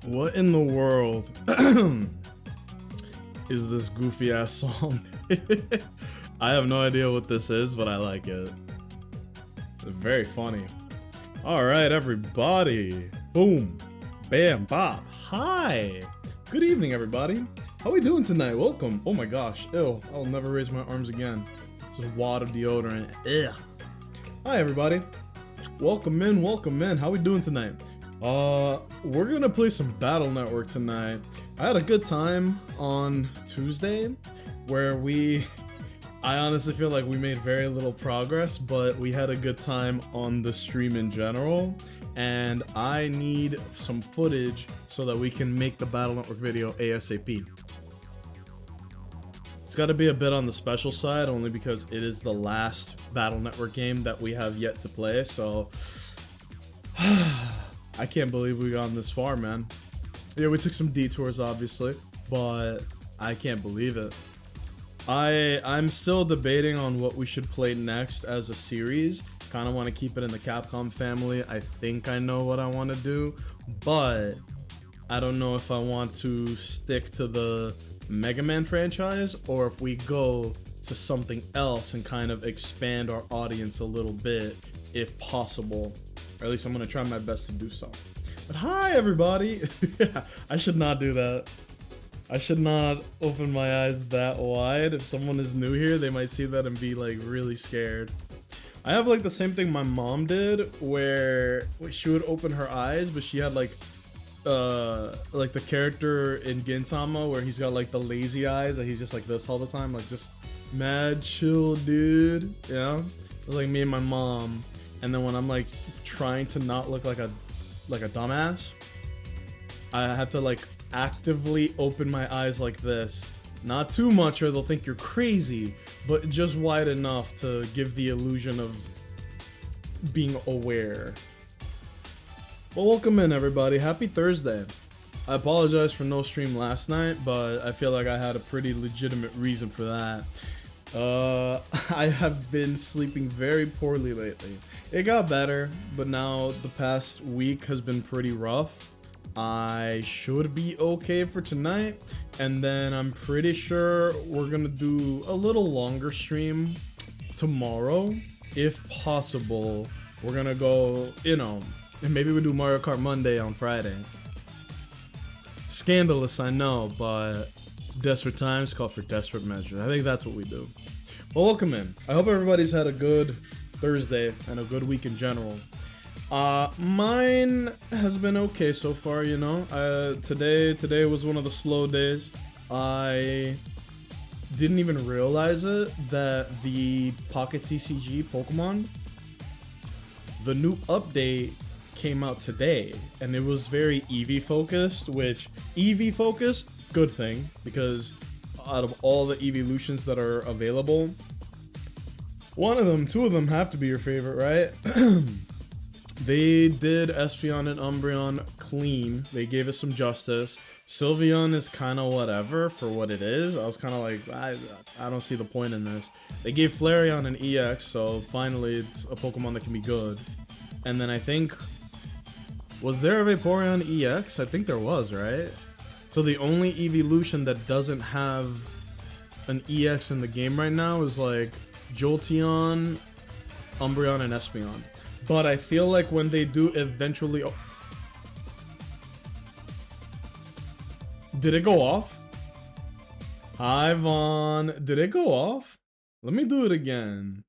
What in the world is this goofy ass song? I have no idea what this is, but I like it. It's very funny. All right, everybody. Boom. Bam. Bop. Hi. Good evening, everybody. How we doing tonight? Welcome. Oh my gosh. Ew. I'll never raise my arms again. Just a wad of deodorant. Ugh. Hi, everybody. Welcome in. Welcome in. How we doing tonight? We're gonna play some Battle Network tonight. I had a good time on Tuesday where I honestly feel like we made very little progress, but we had a good time on the stream in general, and I need some footage so that we can make the Battle Network video ASAP. It's got to be a bit on the special side, only because it is the last Battle Network game that we have yet to play, so I can't believe we got this far, man. Yeah, we took some detours, obviously, but I can't believe it. I'm still debating on what we should play next as a series. Kind of want to keep it in the Capcom family. I think I know what I want to do, but I don't know if I want to stick to the Mega Man franchise or if we go to something else and kind of expand our audience a little bit, if possible. Or at least I'm going to try my best to do so. But hi, everybody! I should not do that. I should not open my eyes that wide. If someone is new here, they might see that and be like really scared. I have like the same thing my mom did, where she would open her eyes, but she had like the character in Gintama where he's got like the lazy eyes and he's just like this all the time, like just mad chill dude. Yeah, it was like me and my mom. And then when I'm like trying to not look like a dumbass, I have to like actively open my eyes like this. Not too much or they'll think you're crazy, but just wide enough to give the illusion of being aware. Well, welcome in, everybody. Happy Thursday. I apologize for no stream last night, but I feel like I had a pretty legitimate reason for that. I have been sleeping very poorly lately. It got better, but now the past week has been pretty rough. I should be okay for tonight, and then I'm pretty sure we're gonna do a little longer stream tomorrow, if possible. We're gonna go, and maybe we do Mario Kart Monday on Friday. Scandalous, I know, but desperate times call for desperate measures. I think that's what we do. Well, welcome in. I hope everybody's had a good Thursday and a good week in general. Mine has been okay so far, today was one of the slow days. I didn't even realize it that the Pocket TCG Pokemon, the new update came out today, and it was very Eevee focused, which Eevee focused, good thing, because out of all the evolutions that are available, two of them have to be your favorite, right? They did Espeon and Umbreon clean. They gave us some justice. Sylveon is kind of whatever for what it is. I was kind of like, I don't see the point in this. They gave Flareon an EX, so finally it's a Pokemon that can be good. And then I think, was there a Vaporeon EX? I think there was, right? So the only evolution that doesn't have an EX in the game right now is like Jolteon, Umbreon, and Espeon. But I feel like when they do eventually... Did it go off? Hi, Vaughn. Did it go off? Let me do it again.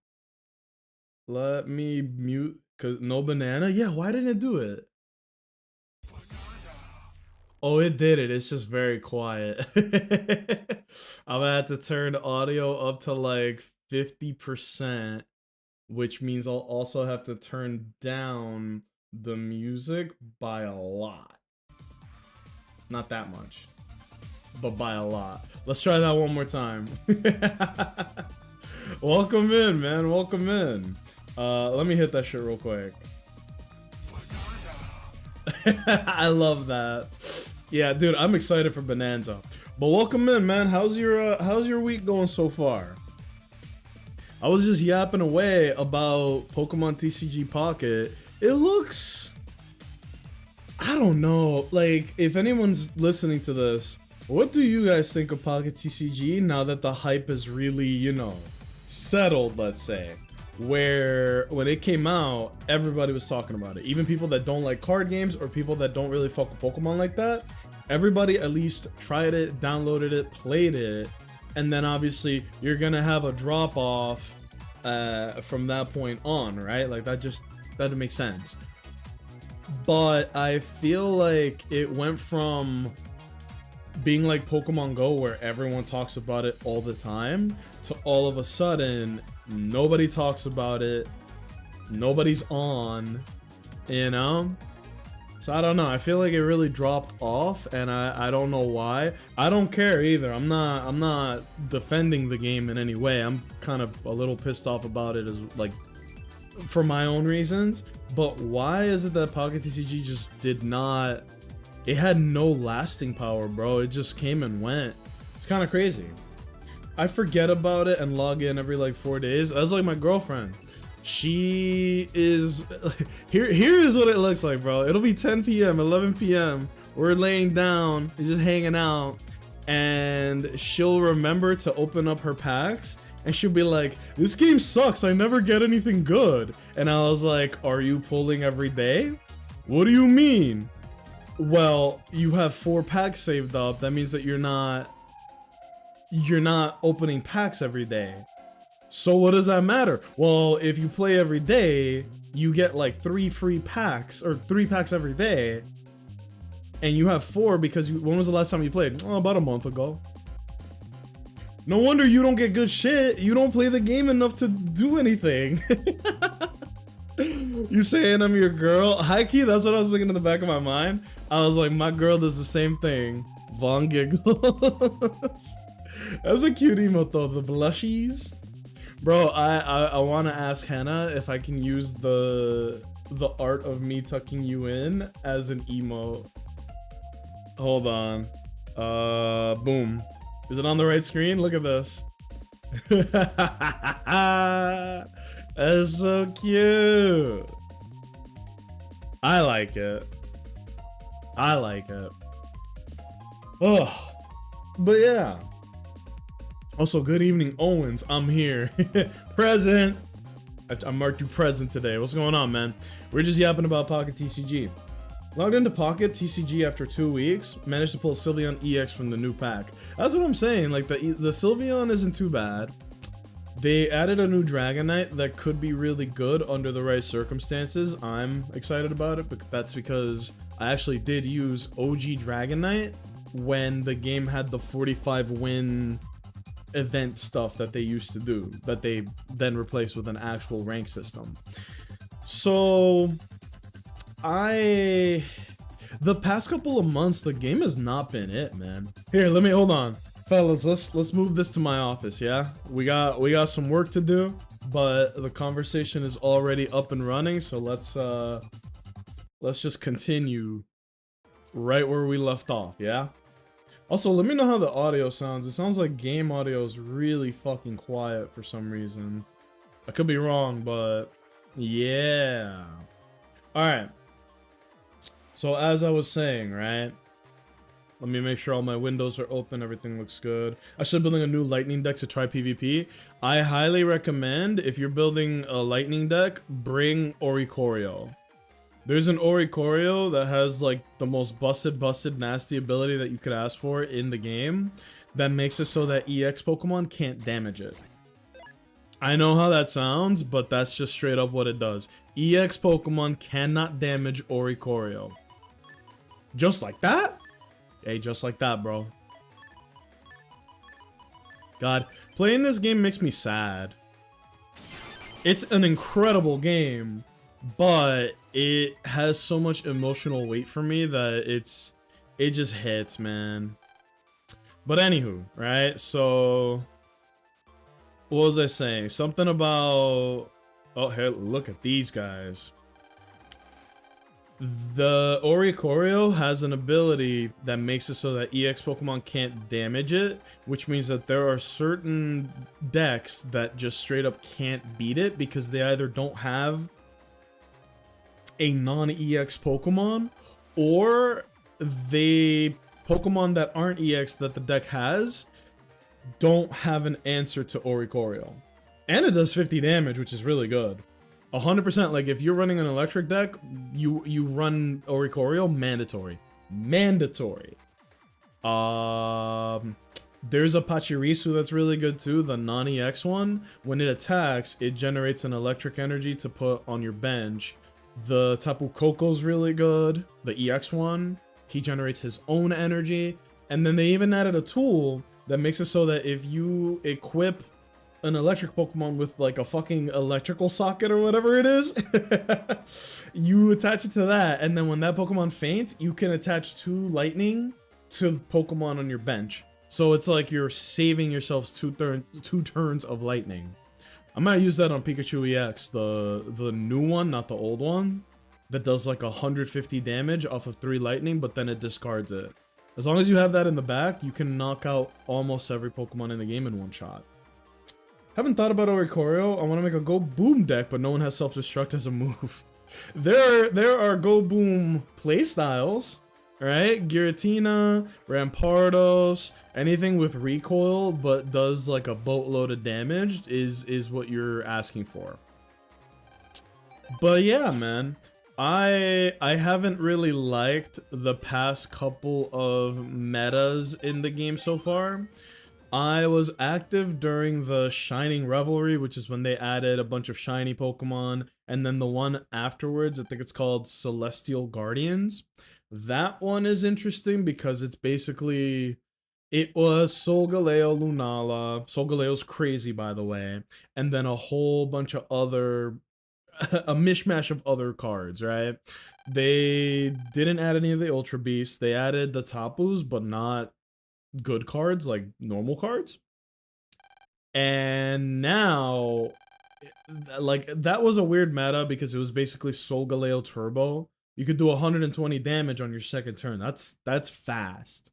Let me mute, cause no banana? Yeah, why didn't it do it? Oh, it did it. It's just very quiet. I'm gonna have to turn the audio up to like 50%, which means I'll also have to turn down the music by a lot. Not that much, but by a lot. Let's try that one more time. Welcome in, man. Welcome in. Let me hit that shit real quick. I love that. Yeah, dude, I'm excited for Bonanza. But welcome in, man. How's your week going so far? I was just yapping away about Pokemon TCG Pocket. It looks... I don't know. Like, if anyone's listening to this, what do you guys think of Pocket TCG now that the hype is really, you know, settled, let's say? Where when it came out, everybody was talking about it. Even people that don't like card games or people that don't really fuck with Pokemon like that. Everybody at least tried it, downloaded it, played it, and then obviously you're gonna have a drop off from that point on, right? Like that doesn't make sense. But I feel like it went from being like Pokemon Go where everyone talks about it all the time to all of a sudden nobody talks about it, nobody's on, you know? So I don't know, I feel like it really dropped off and I don't know why. I don't care either. I'm not defending the game in any way. I'm kind of a little pissed off about it as like for my own reasons. But why is it that Pocket TCG just did not, it had no lasting power, bro. It just came and went. It's kind of crazy. I forget about it and log in every like 4 days. That's like my girlfriend. She is here is what it looks like, bro. It'll be 10 p.m. 11 p.m. We're laying down, just hanging out, and she'll remember to open up her packs and she'll be like, this game sucks, I never get anything good. And I was like, are you pulling every day? What do you mean? Well, you have 4 packs saved up. That means that you're not opening packs every day. So what does that matter? Well, if you play every day, you get like 3 free packs or 3 packs every day. And you have 4 because when was the last time you played? Oh, about a month ago. No wonder you don't get good shit. You don't play the game enough to do anything. You saying I'm your girl? High key, that's what I was thinking in the back of my mind. I was like, my girl does the same thing. Von giggles. That's a cute emote though, the blushies. Bro, I want to ask Hannah if I can use the art of me tucking you in as an emote. Hold on. Boom. Is it on the right screen? Look at this. That's so cute. I like it. I like it. Oh, but yeah. Also, good evening, Owens. I'm here. Present. I marked you present today. What's going on, man? We're just yapping about Pocket TCG. Logged into Pocket TCG after 2 weeks. Managed to pull Sylveon EX from the new pack. That's what I'm saying. Like, the Sylveon isn't too bad. They added a new Dragonite that could be really good under the right circumstances. I'm excited about it, but that's because I actually did use OG Dragonite when the game had the 45 win event stuff that they used to do, that they then replaced with an actual rank system. So the past couple of months, the game has not been it, man. Here, hold on. Fellas, let's move this to my office, yeah? We got some work to do, but the conversation is already up and running, so let's just continue right where we left off, yeah? Also, let me know how the audio sounds. It sounds like game audio is really fucking quiet for some reason. I could be wrong, but yeah. Alright. So as I was saying, right? Let me make sure all my windows are open, everything looks good. I should be building a new lightning deck to try PvP. I highly recommend, if you're building a lightning deck, bring Oricorio. There's an Oricorio that has like the most busted nasty ability that you could ask for in the game that makes it so that EX Pokemon can't damage it. I know how that sounds, but that's just straight up what it does. EX Pokemon cannot damage Oricorio. Just like that? Hey, just like that, bro. God, playing this game makes me sad. It's an incredible game, but it has so much emotional weight for me that it just hits, man. But anywho, right? So what was I saying? Something about, oh, hey, look at these guys. The Oricorio has an ability that makes it so that EX Pokemon can't damage it, which means that there are certain decks that just straight up can't beat it because they either don't have a non-EX Pokemon or the Pokemon that aren't EX that the deck has don't have an answer to Oricorio. And it does 50 damage, which is really good. 100%, like if you're running an electric deck, you run Oricorio, mandatory. Mandatory. There's a Pachirisu that's really good too, the non-EX one. When it attacks, it generates an electric energy to put on your bench. The Tapu Koko's really good, the EX one. He generates his own energy. And then they even added a tool that makes it so that if you equip an electric Pokemon with like a fucking electrical socket or whatever it is, you attach it to that, and then when that Pokemon faints, you can attach 2 lightning to the Pokemon on your bench. So it's like you're saving yourselves 2 turns of lightning. I might use that on Pikachu EX, the new one, not the old one, that does like 150 damage off of 3 lightning, but then it discards it. As long as you have that in the back, you can knock out almost every Pokemon in the game in one shot. Haven't thought about Oricorio. I want to make a Go Boom deck, but no one has Self-Destruct as a move. There are Go Boom playstyles, right? Giratina, Rampardos, anything with recoil but does like a boatload of damage is what you're asking for. But yeah, man, I haven't really liked the past couple of metas in the game so far. I was active during the Shining Revelry, which is when they added a bunch of shiny Pokemon, and then the one afterwards, I think it's called Celestial Guardians. That one is interesting because it's basically, it was Solgaleo Lunala. Solgaleo's crazy, by the way, and then a whole bunch of other, a mishmash of other cards, right? They didn't add any of the Ultra Beasts. They added the Tapus, but not good cards, like normal cards. And now, like, that was a weird meta because it was basically Solgaleo Turbo. You could do 120 damage on your second turn. That's fast.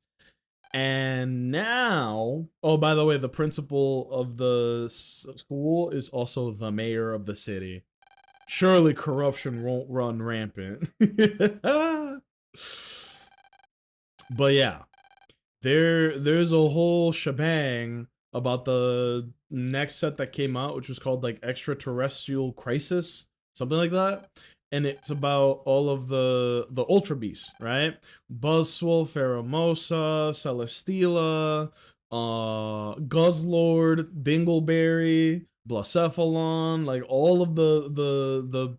And now, oh, by the way, the principal of the school is also the mayor of the city. Surely corruption won't run rampant. But yeah, there's a whole shebang about the next set that came out, which was called like Extraterrestrial Crisis, something like that. And it's about all of the Ultra Beasts, right? Buzzwole, Pheromosa, Celesteela, Guzzlord, Dingleberry, Blacephalon, like all of the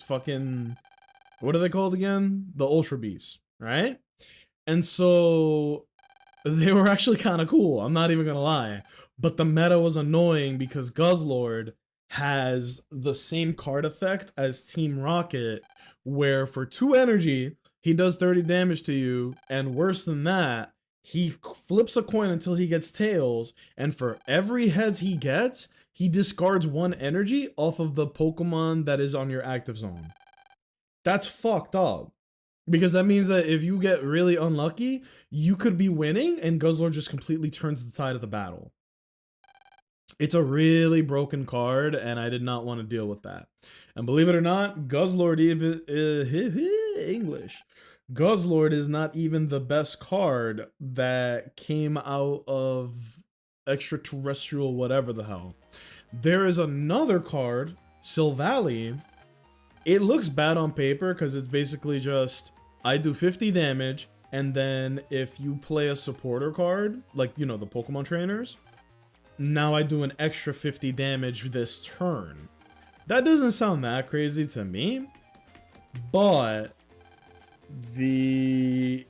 fucking, what are they called again? The Ultra Beasts, right? And so they were actually kind of cool, I'm not even gonna lie. But the meta was annoying because Guzzlord has the same card effect as Team Rocket, where for 2 energy, he does 30 damage to you, and worse than that, he flips a coin until he gets tails, and for every heads he gets, he discards 1 energy off of the Pokemon that is on your active zone. That's fucked up. Because that means that if you get really unlucky, you could be winning and Guzzlord just completely turns the tide of the battle. It's a really broken card, and I did not want to deal with that. And believe it or not, Guzzlord even English. Guzzlord is not even the best card that came out of Extraterrestrial whatever the hell. There is another card, Silvally. It looks bad on paper because it's basically just, I do 50 damage, and then if you play a supporter card, like, you know, the Pokemon trainers, now I do an extra 50 damage this turn. That doesn't sound that crazy to me, but the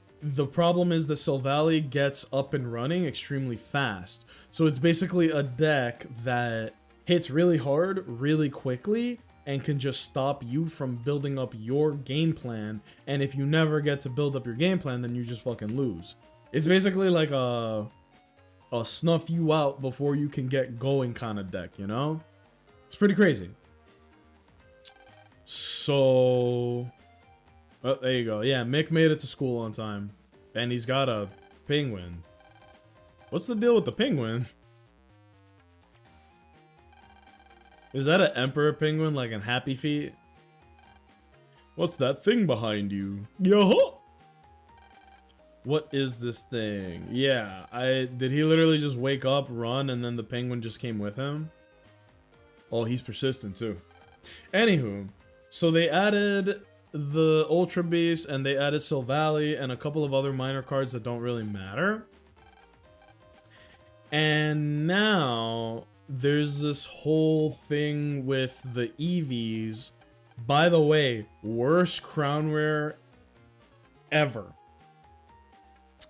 problem is the Silvally gets up and running extremely fast. So it's basically a deck that hits really hard, really quickly, and can just stop you from building up your game plan. And if you never get to build up your game plan, then you just fucking lose. It's basically like a snuff you out before you can get going kind of deck, you know? It's pretty crazy. So, oh, there you go. Yeah, Mick made it to school on time. And he's got a penguin. What's the deal with the penguin? Is that an emperor penguin like in Happy Feet? What's that thing behind you? Yo! What is this thing? Yeah, did he literally just wake up, run, and then the penguin just came with him? Oh, he's persistent too. Anywho, so they added the Ultra Beast and they added Silvally and a couple of other minor cards that don't really matter. And now there's this whole thing with the EVs. By the way, worst crown rare ever.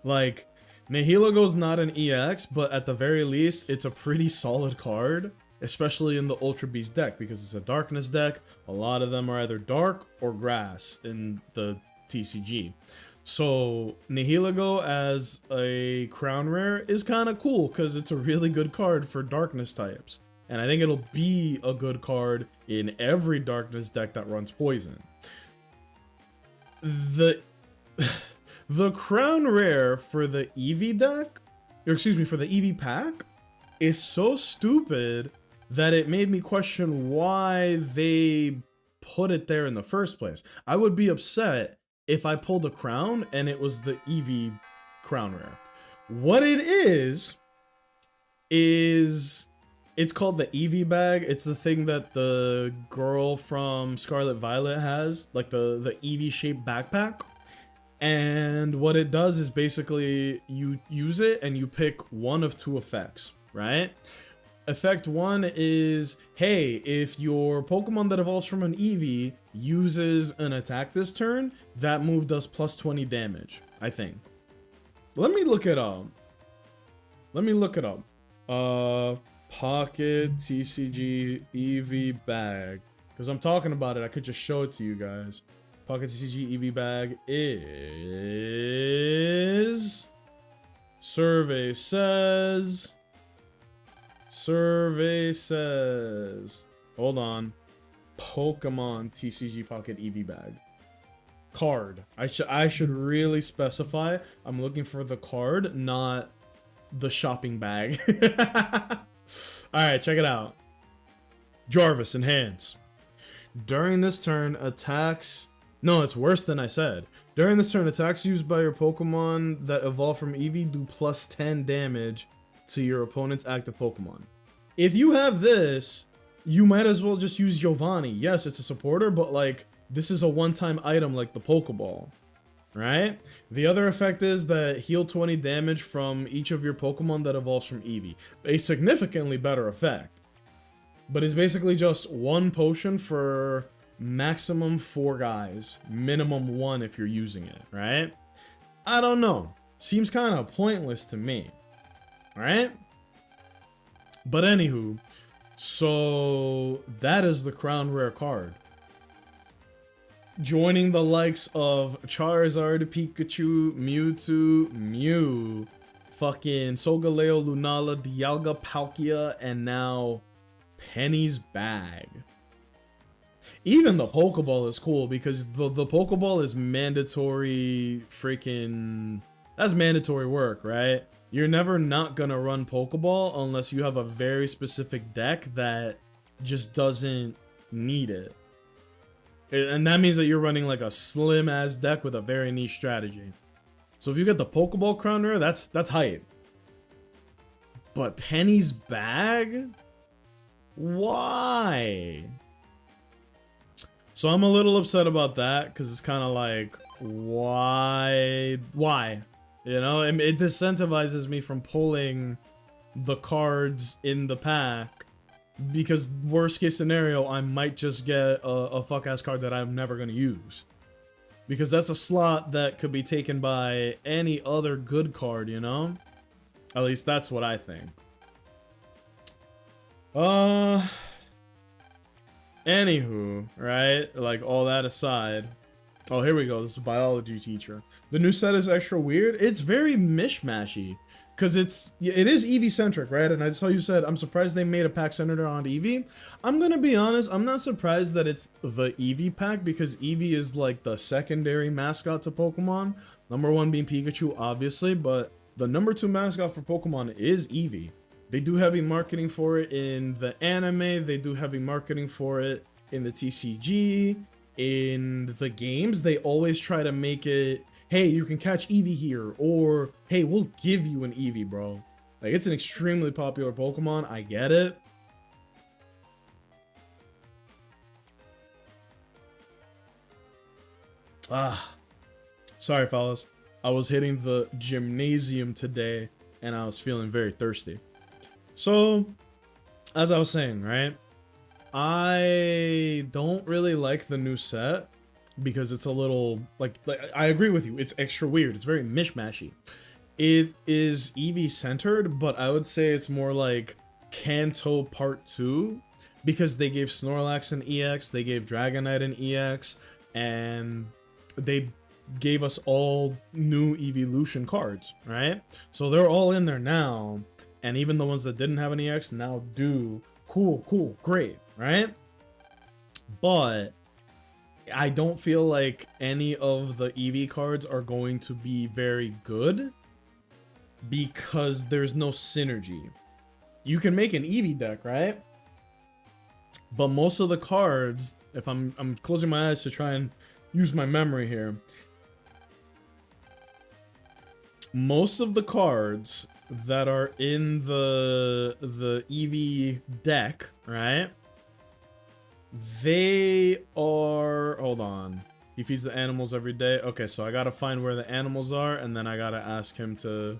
Like, Nihilego not an EX, but at the very least, it's a pretty solid card, especially in the Ultra Beast deck, because it's a darkness deck. A lot of them are either dark or grass in the TCG. So Nihilego as a crown rare is kind of cool because it's a really good card for darkness types. And I think it'll be a good card in every darkness deck that runs poison. The crown rare for the Eevee deck, or excuse me, for the Eevee pack, is so stupid that it made me question why they put it there in the first place. I would be upset if I pulled a crown and it was the Eevee crown rare. What it is it's called the Eevee bag. It's the thing that the girl from Scarlet Violet has, like the Eevee shaped backpack. And what it does is basically you use it and you pick one of two effects, right? Effect 1 is, hey, if your Pokemon that evolves from an Eevee uses an attack this turn, that move does plus 20 damage, I think. Let me look it up. Pocket TCG Eevee bag. Because I'm talking about it, I could just show it to you guys. Pocket TCG Eevee bag is... Survey says... Hold on. Pokemon TCG Pocket Eevee bag. Card. I should really specify. I'm looking for the card, not the shopping bag. Alright, check it out. Jarvis, enhance. During this turn, attacks... No, it's worse than I said. During this turn, attacks used by your Pokemon that evolve from Eevee do plus 10 damage to your opponent's active Pokemon. If you have this, you might as well just use Giovanni. Yes, it's a supporter, but like, this is a one-time item like the Pokeball, right? The other effect is that heal 20 damage from each of your Pokemon that evolves from Eevee. A significantly better effect. But it's basically just one potion for maximum 4 guys. Minimum 1 if you're using it, right? I don't know. Seems kind of pointless to me. Right? But anywho, so that is the crown rare card. Joining the likes of Charizard, Pikachu, Mewtwo, Mew, fucking Solgaleo, Lunala, Dialga, Palkia, and now Penny's bag. Even the Pokeball is cool because the Pokeball is mandatory freaking... That's mandatory work, right? You're never not gonna run Pokeball unless you have a very specific deck that just doesn't need it. And that means that you're running like a slim ass deck with a very niche strategy. So if you get the Pokeball crown rare, that's hype. But Penny's bag? Why? So I'm a little upset about that because it's kind of like, why? You know, it disincentivizes me from pulling the cards in the pack because worst case scenario, I might just get a fuck ass card that I'm never going to use. Because that's a slot that could be taken by any other good card, you know? At least that's what I think. Anywho, right? Like all that aside. Oh, here we go. This is a biology teacher. The new set is extra weird. It's very mishmashy. Because it is Eevee centric, right? And I saw you said, I'm surprised they made a pack centered around Eevee. I'm gonna be honest, I'm not surprised that it's the Eevee pack because Eevee is like the secondary mascot to Pokemon. Number 1 being Pikachu, obviously, but the number 2 mascot for Pokemon is Eevee. They do heavy marketing for it in the anime, they do heavy marketing for it in the TCG, in the games. They always try to make it hey, you can catch Eevee here, or hey, we'll give you an Eevee, bro. Like, it's an extremely popular Pokemon. I get it. Sorry, fellas. I was hitting the gymnasium today, and I was feeling very thirsty. So, as I was saying, right? I don't really like the new set because it's a little like I agree with you. It's extra weird. It's very mishmashy. It is Eevee centered, but I would say it's more like Kanto Part 2 because they gave Snorlax an EX, they gave Dragonite an EX, and they gave us all new evolution cards, right? So they're all in there now, and even the ones that didn't have an EX now do. Cool, great, right? But I don't feel like any of the Eevee cards are going to be very good because there's no synergy. You can make an Eevee deck, right? But most of the cards, if I'm closing my eyes to try and use my memory here, most of the cards that are in the Eevee deck, right? They are, hold on. He feeds the animals every day. Okay, so I gotta find where the animals are, and then I gotta ask him to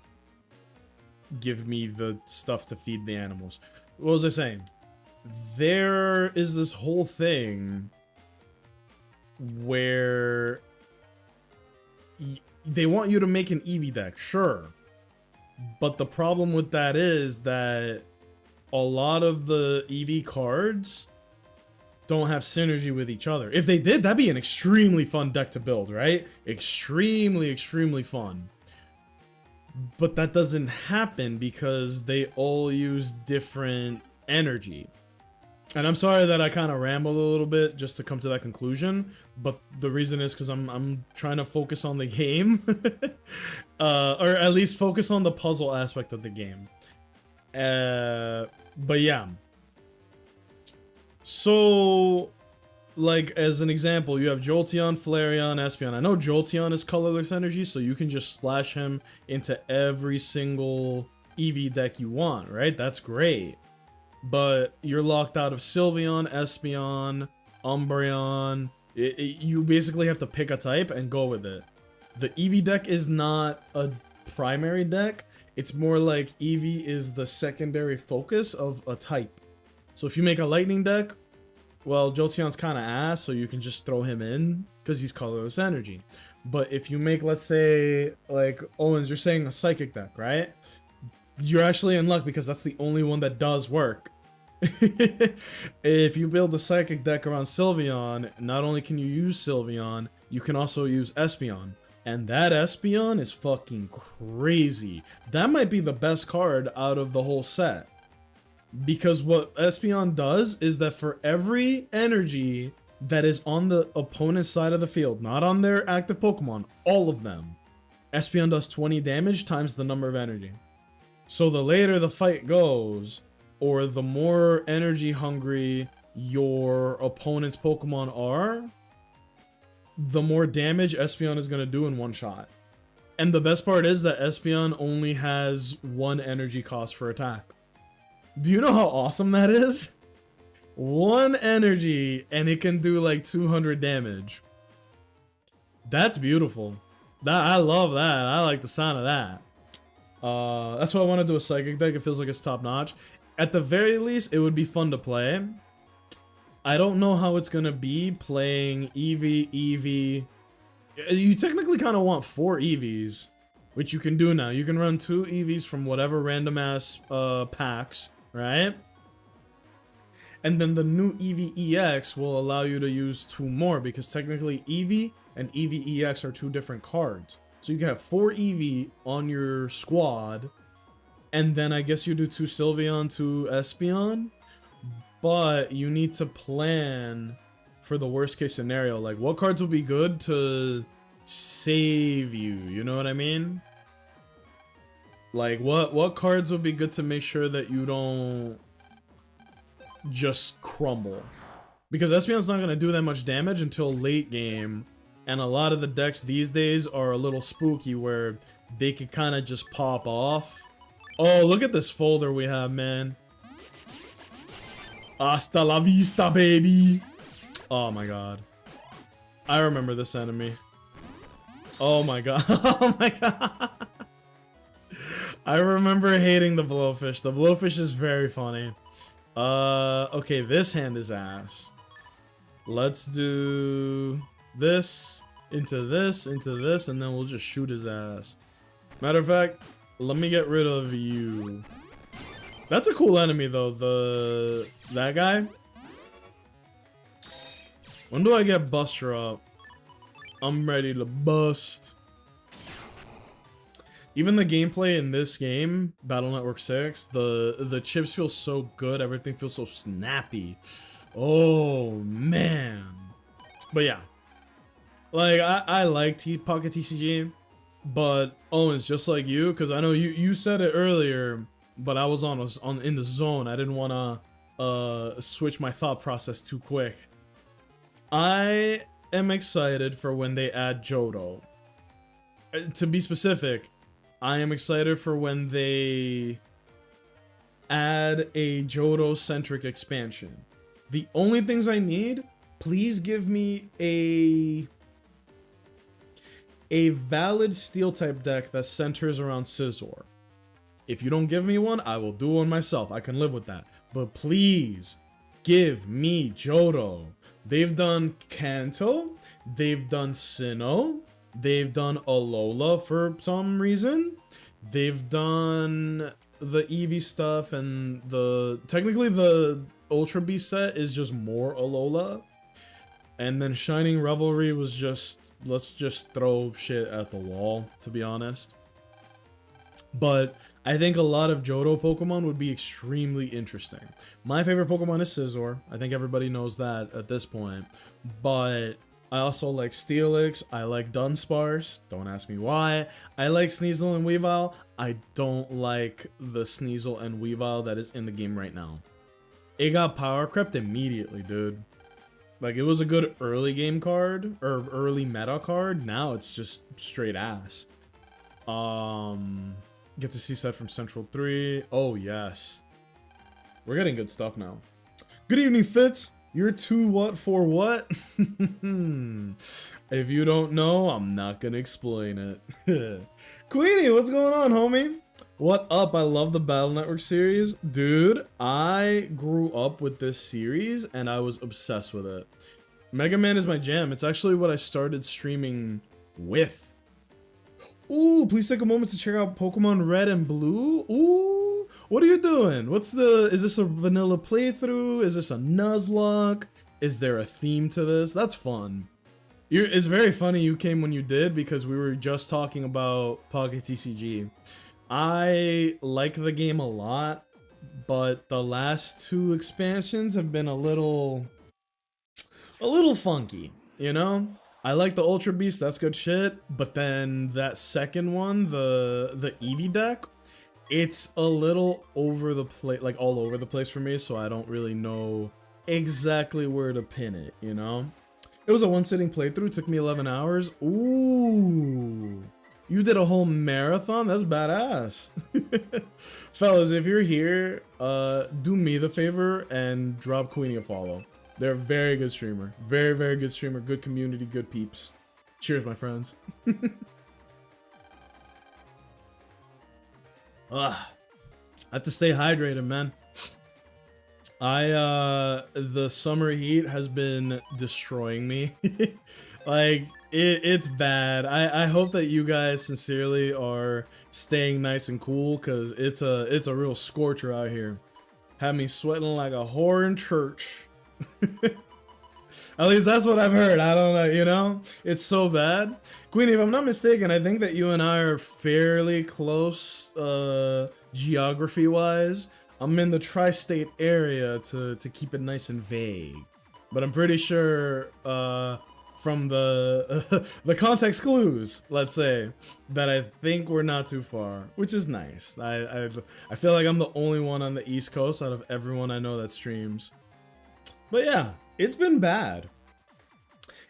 give me the stuff to feed the animals. What was I saying? There is this whole thing where they want you to make an Eevee deck, sure. But the problem with that is that a lot of the Eevee cards don't have synergy with each other. If they did, that'd be an extremely fun deck to build, right? Extremely fun. But that doesn't happen because they all use different energy. And I'm sorry that I kind of rambled a little bit just to come to that conclusion, but the reason is because I'm trying to focus on the game, or at least focus on the puzzle aspect of the game. But yeah. So, like, as an example, you have Jolteon, Flareon, Espeon. I know Jolteon is colorless energy, so you can just splash him into every single Eevee deck you want, right? That's great. But you're locked out of Sylveon, Espeon, Umbreon. You basically have to pick a type and go with it. The Eevee deck is not a primary deck. It's more like Eevee is the secondary focus of a type. So if you make a lightning deck, well, Jolteon's kind of ass, so you can just throw him in because he's colorless energy. But if you make, let's say, like, Owens, you're saying a psychic deck, right? You're actually in luck because that's the only one that does work. If you build a psychic deck around Sylveon, not only can you use Sylveon, you can also use Espeon. And that Espeon is fucking crazy. That might be the best card out of the whole set. Because what Espeon does is that for every energy that is on the opponent's side of the field, not on their active Pokemon, all of them, Espeon does 20 damage times the number of energy. So the later the fight goes, or the more energy hungry your opponent's Pokemon are, the more damage Espeon is going to do in one shot. And the best part is that Espeon only has 1 energy cost for attack. Do you know how awesome that is? 1 energy, and it can do like 200 damage. That's beautiful. I love that. I like the sound of that. That's why I want to do a psychic deck. It feels like it's top notch. At the very least, it would be fun to play. I don't know how it's gonna be playing Eevee. You technically kind of want 4 Eevees, which you can do now. You can run 2 Eevees from whatever random ass packs, right? And then the new Eevee EX will allow you to use 2 more because technically Eevee and Eevee EX are 2 different cards. So you can have 4 Eevee on your squad, and then I guess you do 2 Sylveon, 2 Espeon, but you need to plan for the worst case scenario. Like, what cards will be good to save you? You know what I mean? Like, what cards would be good to make sure that you don't just crumble? Because Espeon's not going to do that much damage until late game And a lot of the decks these days are a little spooky where they could kind of just pop off. Oh, look at this folder we have, man. Hasta la vista, baby. Oh my god. I remember this enemy. Oh my god. Oh my god. I remember hating the Blowfish. The Blowfish is very funny. Okay, this hand is ass. Let's do this, into this, and then we'll just shoot his ass. Matter of fact, let me get rid of you. That's a cool enemy though, that guy. When do I get Buster up? I'm ready to bust. Even the gameplay in this game, Battle Network 6, the chips feel so good, everything feels so snappy. Oh man. But yeah. Like I like Pocket TCG, but Owens, just like you, because I know you said it earlier, but I was in the zone. I didn't wanna switch my thought process too quick. I am excited for when they add Johto. To be specific, I am excited for when they add a Johto-centric expansion. The only things I need, please give me a valid Steel-type deck that centers around Scizor. If you don't give me one, I will do one myself. I can live with that. But please, give me Johto. They've done Kanto, they've done Sinnoh, they've done Alola for some reason. They've done the Eevee stuff, and technically the Ultra Beast set is just more Alola. And then Shining Revelry was just, let's just throw shit at the wall, to be honest. But I think a lot of Johto Pokemon would be extremely interesting. My favorite Pokemon is Scizor. I think everybody knows that at this point. But I also like Steelix. I like Dunsparce. Don't ask me why. I like Sneasel and Weavile. I don't like the Sneasel and Weavile that is in the game right now. It got power crept immediately, dude. Like, it was a good early game card, or early meta card. Now it's just straight ass. Get to see set from Central 3. Oh, yes. We're getting good stuff now. Good evening, Fitz. You're 2 what for what? If you don't know, I'm not gonna explain it. Queenie, what's going on, homie? What up? I love the Battle Network series. Dude, I grew up with this series and I was obsessed with it. Mega Man is my jam. It's actually what I started streaming with. Ooh, please take a moment to check out Pokemon Red and Blue. Ooh, what are you doing? Is this a vanilla playthrough? Is this a Nuzlocke? Is there a theme to this? That's fun. It's very funny you came when you did, because we were just talking about Pocket TCG. I like the game a lot, but the last 2 expansions have been a little funky, you know? I like the Ultra Beast, that's good shit, but then that second one, the Eevee deck, it's a little over the place, like all over the place for me, so I don't really know exactly where to pin it, you know? It was a one-sitting playthrough, took me 11 hours. Ooh, you did a whole marathon? That's badass. Fellas, if you're here, do me the favor and drop Queenie a follow. They're a very good streamer. Very, very good streamer. Good community, good peeps. Cheers, my friends. I have to stay hydrated, man. The summer heat has been destroying me. Like, it's bad. I hope that you guys sincerely are staying nice and cool, because it's a real scorcher out here. Had me sweating like a whore in church. At least that's what I've heard. I don't know, you know? It's so bad. Queenie, if I'm not mistaken, I think that you and I are fairly close geography-wise. I'm in the tri-state area to keep it nice and vague. But I'm pretty sure from the context clues, let's say, that I think we're not too far, which is nice. I feel like I'm the only one on the East Coast out of everyone I know that streams. But yeah, it's been bad.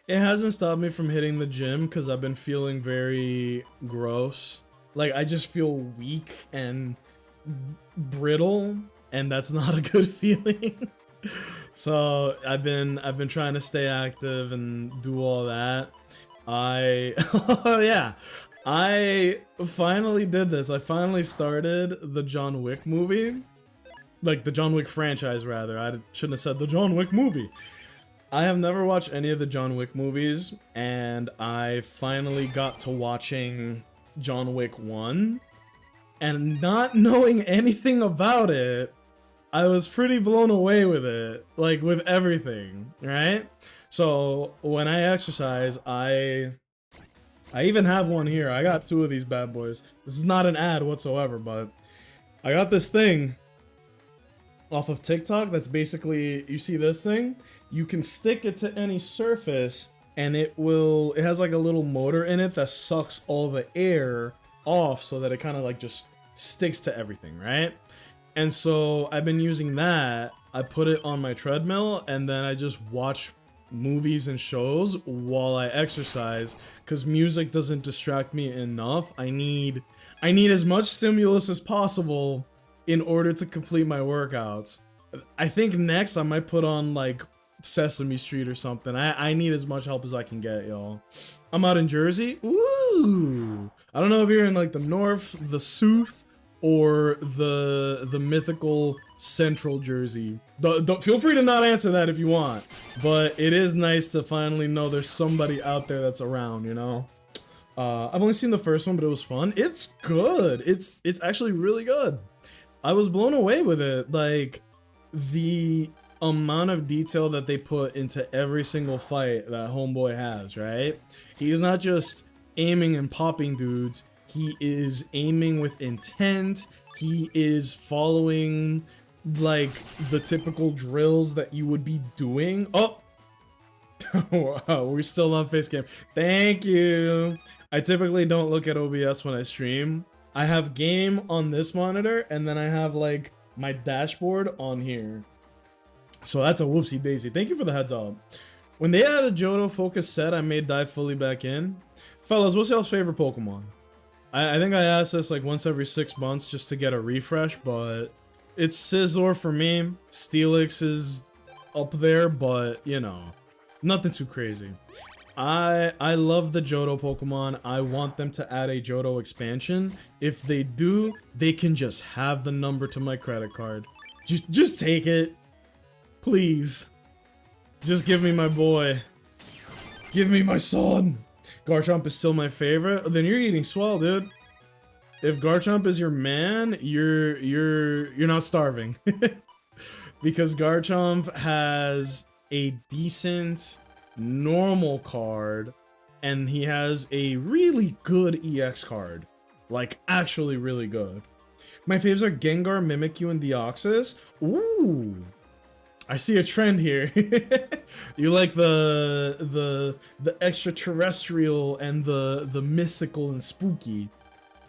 It hasn't stopped me from hitting the gym because I've been feeling very gross. Like I just feel weak and brittle, and that's not a good feeling. So I've been trying to stay active and do all that. Oh yeah, I finally did this. I finally started the John Wick movie, like the John Wick franchise rather. I shouldn't have said the John Wick movie. I have never watched any of the John Wick movies, and I finally got to watching John Wick 1, and not knowing anything about it, I was pretty blown away with it, like with everything, right? So when I exercise, I even have one here. I got two of these bad boys. This is not an ad whatsoever, but I got this thing off of TikTok that's basically, you see this thing? You can stick it to any surface and it has like a little motor in it that sucks all the air off so that it kind of like just sticks to everything, right? And so I've been using that. I put it on my treadmill and then I just watch movies and shows while I exercise because music doesn't distract me enough. I need as much stimulus as possible in order to complete my workouts. I think next I might put on like Sesame Street or something. I need as much help as I can get, y'all. I'm out in Jersey. Ooh. I don't know if you're in like the North, the South, or the mythical Central Jersey. Don't feel free to not answer that if you want, but it is nice to finally know there's somebody out there that's around, you know? I've only seen the first one, but it was fun. It's good. It's actually really good. I was blown away with it. Like, the amount of detail that they put into every single fight that Homeboy has, right? He's not just aiming and popping dudes. He is aiming with intent. He is following, like, the typical drills that you would be doing. Oh! Wow, we're still on Facecam. Thank you! I typically don't look at OBS when I stream. I have game on this monitor, and then I have, like, my dashboard on here. So that's a whoopsie daisy. Thank you for the heads up. When they added Johto Focus set, I may dive fully back in. Fellas, what's y'all's favorite Pokemon? I think I ask this like once every 6 months just to get a refresh, but it's Scizor for me. Steelix is up there, but you know, nothing too crazy. I love the Johto Pokemon. I want them to add a Johto expansion. If they do, they can just have the number to my credit card. Just take it. Please. Just give me my boy. Give me my son. Garchomp is still my favorite. Then you're eating swell, dude. If Garchomp is your man, you're not starving. Because Garchomp has a decent normal card, and he has a really good EX card. Like, actually really good. My faves are Gengar, Mimikyu, and Deoxys. Ooh. I see a trend here. You like the extraterrestrial and the mythical and spooky.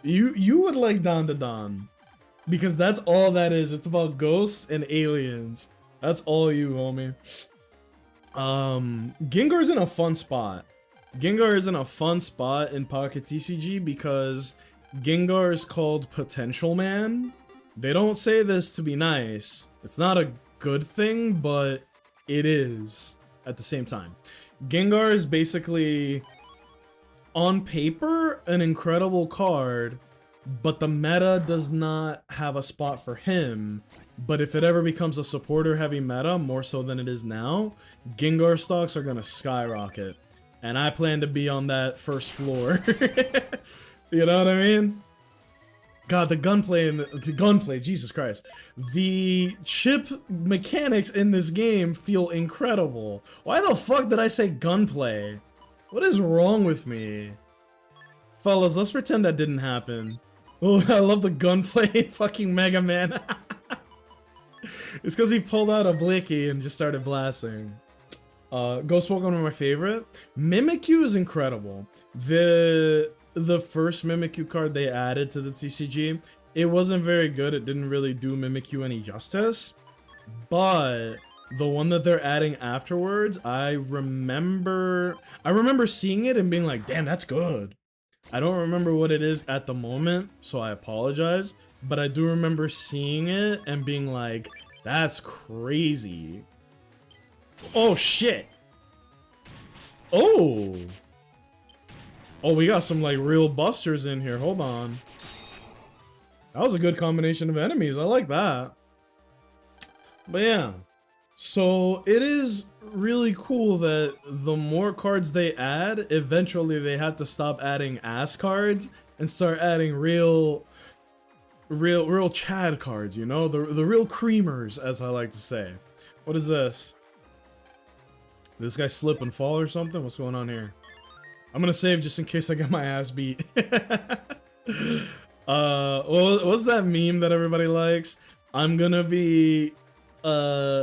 You would like Don, because that's all that is. It's about ghosts and aliens. That's all you, homie. Gengar's in a fun spot. Gengar is in a fun spot in Pocket TCG because Gengar is called Potential Man. They don't say this to be nice. It's not a good thing, but it is at the same time. Gengar is basically, on paper, an incredible card, but the meta does not have a spot for him. But if it ever becomes a supporter heavy meta, more so than it is now, Gengar stocks are gonna skyrocket. And I plan to be on that first floor. You know what I mean? God, the gunplay, Jesus Christ. The chip mechanics in this game feel incredible. Why the fuck did I say gunplay? What is wrong with me? Fellas, let's pretend that didn't happen. Oh, I love the gunplay fucking Mega Man. It's because he pulled out a Blicky and just started blasting. Ghost Pokemon are my favorite. Mimikyu is incredible. The first Mimikyu card they added to the TCG, it wasn't very good. It didn't really do Mimikyu any justice. But The one that they're adding afterwards, I remember seeing it and being like, damn, that's good. I don't remember what it is at the moment, so I apologize. But I do remember seeing it and being like, that's crazy. Oh, shit. Oh. Oh, we got some, like, real busters in here. Hold on. That was a good combination of enemies. I like that. But yeah. So it is really cool that the more cards they add, eventually they have to stop adding ass cards and start adding real Chad cards, you know? The real creamers, as I like to say. What is this? This guy slip and fall or something? What's going on here? I'm gonna save just in case I get my ass beat. What's that meme that everybody likes? I'm gonna be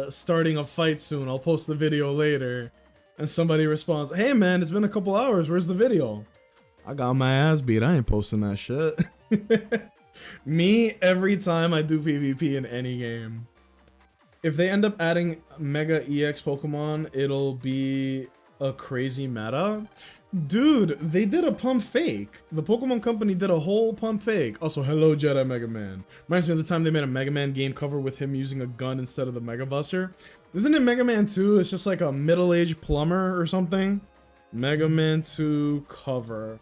starting a fight soon. I'll post the video later. And somebody responds, hey man, it's been a couple hours. Where's the video? I got my ass beat. I ain't posting that shit. Me, every time I do PvP in any game. If they end up adding Mega EX Pokemon, it'll be a crazy meta. Dude, they did a pump fake. The Pokemon Company did a whole pump fake. Also, hello Jedi Mega Man. Reminds me of the time they made a Mega Man game cover with him using a gun instead of the Mega Buster. Isn't it Mega Man 2? It's just like a middle-aged plumber or something. Mega Man 2 cover.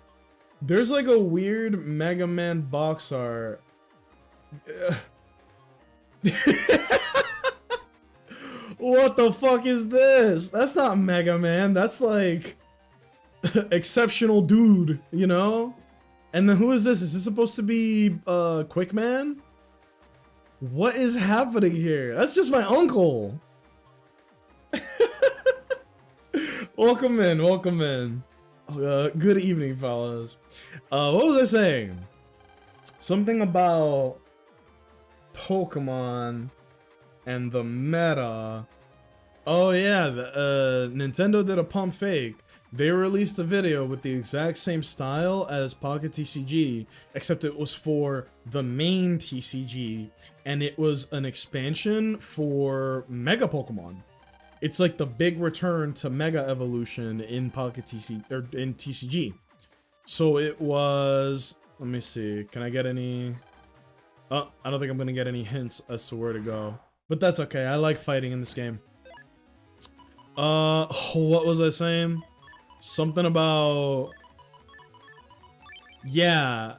There's like a weird Mega Man box art. What the fuck is this? That's not Mega Man. That's like exceptional dude, you know? And then who is this? Is this supposed to be Quick Man? What is happening here? That's just my uncle. Welcome in, welcome in. Good evening, fellas. What was I saying? Something about Pokemon and the meta. Oh yeah, Nintendo did a pump fake. They released a video with the exact same style as Pocket TCG, except it was for the main TCG, and it was an expansion for Mega Pokemon. It's like the big return to Mega Evolution in Pocket TCG, or in TCG. So it was, let me see, can I get any? Oh, I don't think I'm gonna get any hints as to where to go. But that's okay, I like fighting in this game. What was I saying? Something about... Yeah.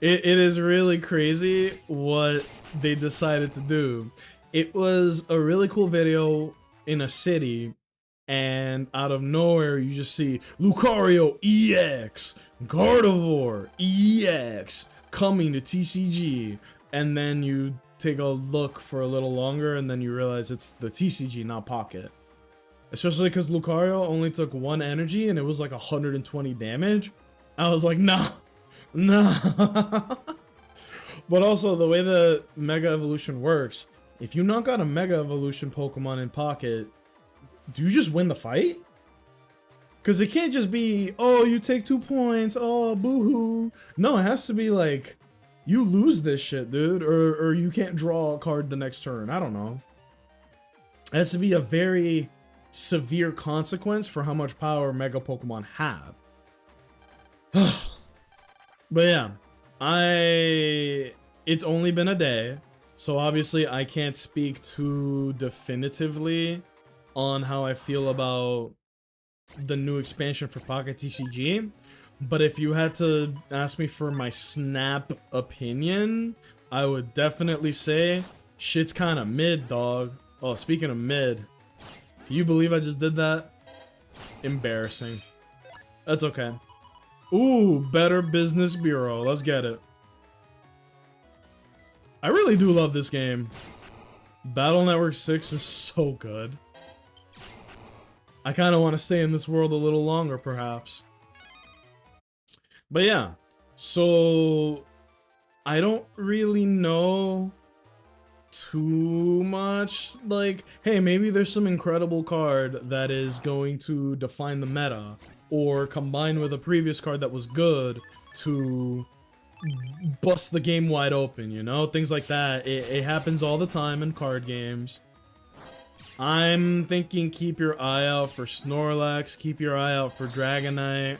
it is really crazy what they decided to do. It was a really cool video in a city, and out of nowhere you just see Lucario EX, Gardevoir EX coming to TCG, and then you take a look for a little longer and then you realize it's the TCG, not Pocket. Especially because Lucario only took 1 energy and it was like 120 damage. I was like, nah, nah. But also, the way the Mega Evolution works, if you knock out a Mega Evolution Pokemon in Pocket, do you just win the fight? Because it can't just be, oh, you take 2 points, oh, boo-hoo. No, it has to be like, you lose this shit, dude, or you can't draw a card the next turn. I don't know. It has to be a very severe consequence for how much power Mega Pokemon have. But yeah, it's only been a day, so obviously I can't speak too definitively on how I feel about the new expansion for Pocket TCG. But if you had to ask me for my snap opinion, I would definitely say shit's kind of mid, dog. Oh, speaking of mid, can you believe I just did that? Embarrassing. That's okay. Ooh, Better Business Bureau. Let's get it. I really do love this game. Battle Network 6 is so good. I kind of want to stay in this world a little longer, perhaps. But yeah, so I don't really know too much. Like, hey, maybe there's some incredible card that is going to define the meta, or combine with a previous card that was good to bust the game wide open, you know? Things like that. It happens all the time in card games. I'm thinking keep your eye out for Snorlax, keep your eye out for Dragonite,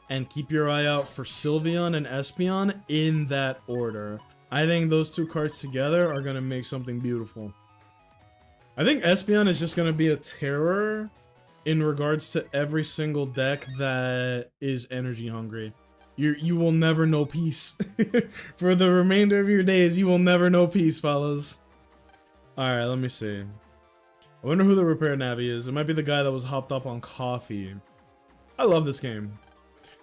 and keep your eye out for Sylveon and Espeon in that order. I think those two cards together are going to make something beautiful. I think Espeon is just going to be a terror in regards to every single deck that is energy hungry. You will never know peace. For the remainder of your days, you will never know peace, fellas. Alright, let me see. I wonder who the repair Navi is. It might be the guy that was hopped up on coffee. I love this game.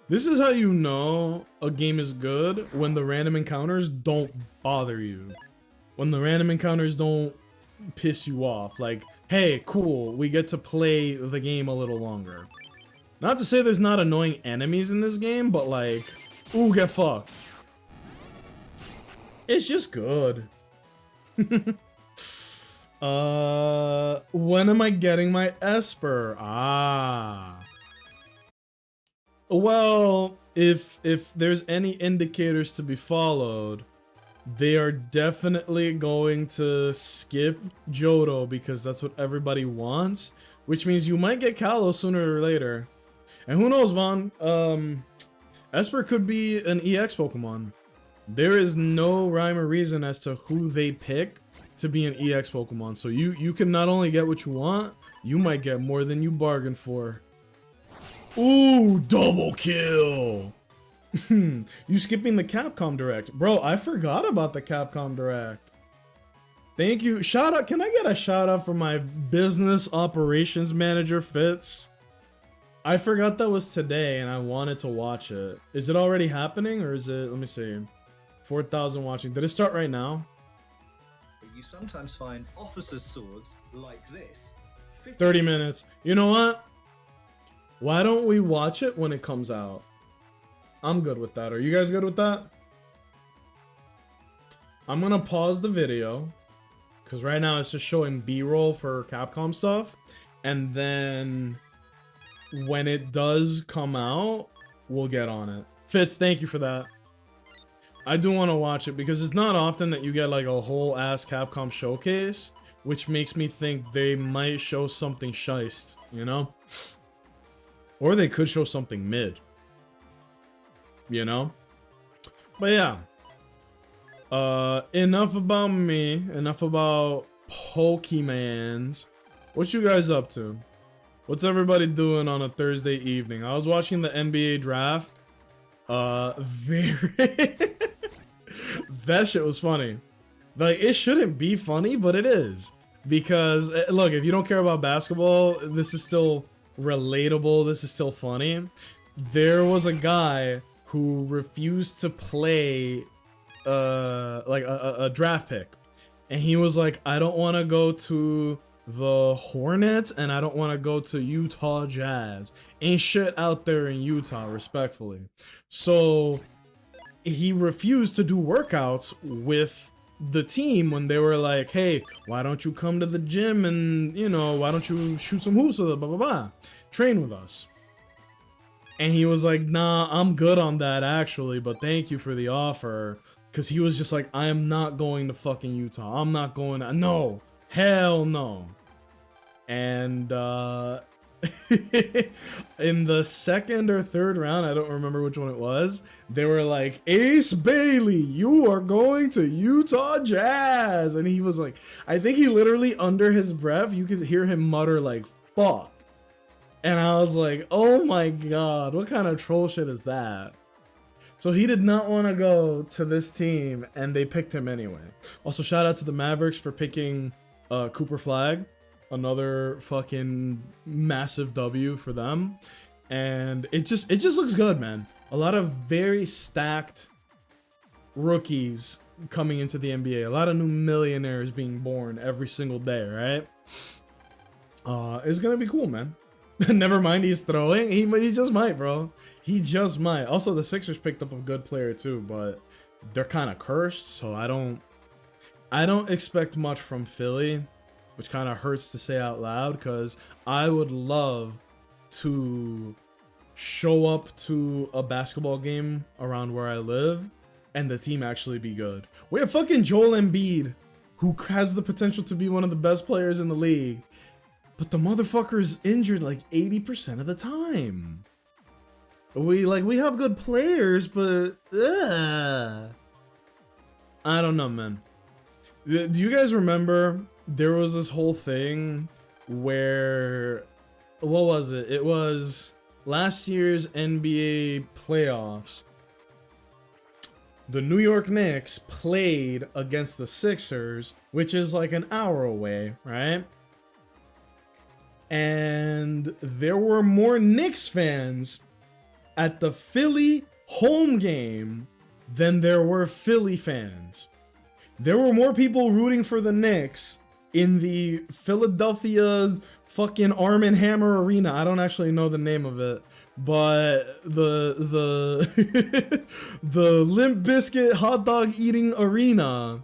This is how you know a game is good, when the random encounters don't bother you. When the random encounters don't piss you off. Like, hey, cool, we get to play the game a little longer. Not to say there's not annoying enemies in this game, but like, ooh, get fucked. It's just good. When am I getting my Esper? Ah. Well, if there's any indicators to be followed, they are definitely going to skip Johto because that's what everybody wants, which means you might get Kalos sooner or later. And who knows, Vaughn? Esper could be an EX Pokemon. There is no rhyme or reason as to who they pick to be an EX Pokemon. So you can not only get what you want, you might get more than you bargained for. Ooh, double kill! You skipping the Capcom Direct. Bro, I forgot about the Capcom Direct. Thank you. Shout out. Can I get a shout out for my business operations manager, Fitz? I forgot that was today and I wanted to watch it. Is it already happening or is it, let me see. 4,000 watching. Did it start right now? You sometimes find officers' swords like this. 30 minutes. You know what? Why don't we watch it when it comes out? I'm good with that. Are you guys good with that? I'm gonna pause the video because right now it's just showing B-roll for Capcom stuff, and then when it does come out, we'll get on it. Fitz, thank you for that. I do want to watch it because it's not often that you get like a whole ass Capcom showcase, which makes me think they might show something shiest, you know? Or they could show something mid. You know? But yeah. Enough about me. Enough about Pokemans. What you guys up to? What's everybody doing on a Thursday evening? I was watching the NBA draft. That shit was funny. Like, it shouldn't be funny, but it is. Because, look, if you don't care about basketball, this is still relatable. This is still funny. There was a guy who refused to play, like, a draft pick. And he was like, I don't want to go to the Hornets, and I don't want to go to Utah Jazz. Ain't shit out there in Utah, respectfully. So he refused to do workouts with the team when they were like, hey, why don't you come to the gym and, you know, why don't you shoot some hoops with us, blah, blah, blah. Train with us. And he was like, nah, I'm good on that actually, but thank you for the offer. Because he was just like, I am not going to fucking Utah. I'm not going to, no. Hell no. And in the second or third round, I don't remember which one it was, they were like, Ace Bailey, you are going to Utah Jazz. And he was like, I think he literally under his breath, you could hear him mutter like, fuck. And I was like, oh my god, what kind of troll shit is that? So he did not want to go to this team, and they picked him anyway. Also, shout out to the Mavericks for picking Cooper Flag. Another fucking massive W for them. And it just looks good, man. A lot of very stacked rookies coming into the NBA. A lot of new millionaires being born every single day, right? It's gonna be cool, man. Never mind he's throwing. He just might, bro. He just might. Also, the Sixers picked up a good player too, but they're kind of cursed, so I don't expect much from Philly, which kind of hurts to say out loud because I would love to show up to a basketball game around where I live and the team actually be good. We have fucking Joel Embiid, who has the potential to be one of the best players in the league, but the motherfucker's injured like 80% of the time. We have good players, but I don't know, man. Do you guys remember there was this whole thing where, what was it? It was last year's NBA playoffs. The New York Knicks played against the Sixers, which is like an hour away, right? And there were more Knicks fans at the Philly home game than there were Philly fans. There were more people rooting for the Knicks in the Philadelphia fucking Arm& Hammer Arena. I don't actually know the name of it, but the the Limp Bizkit hot dog eating arena,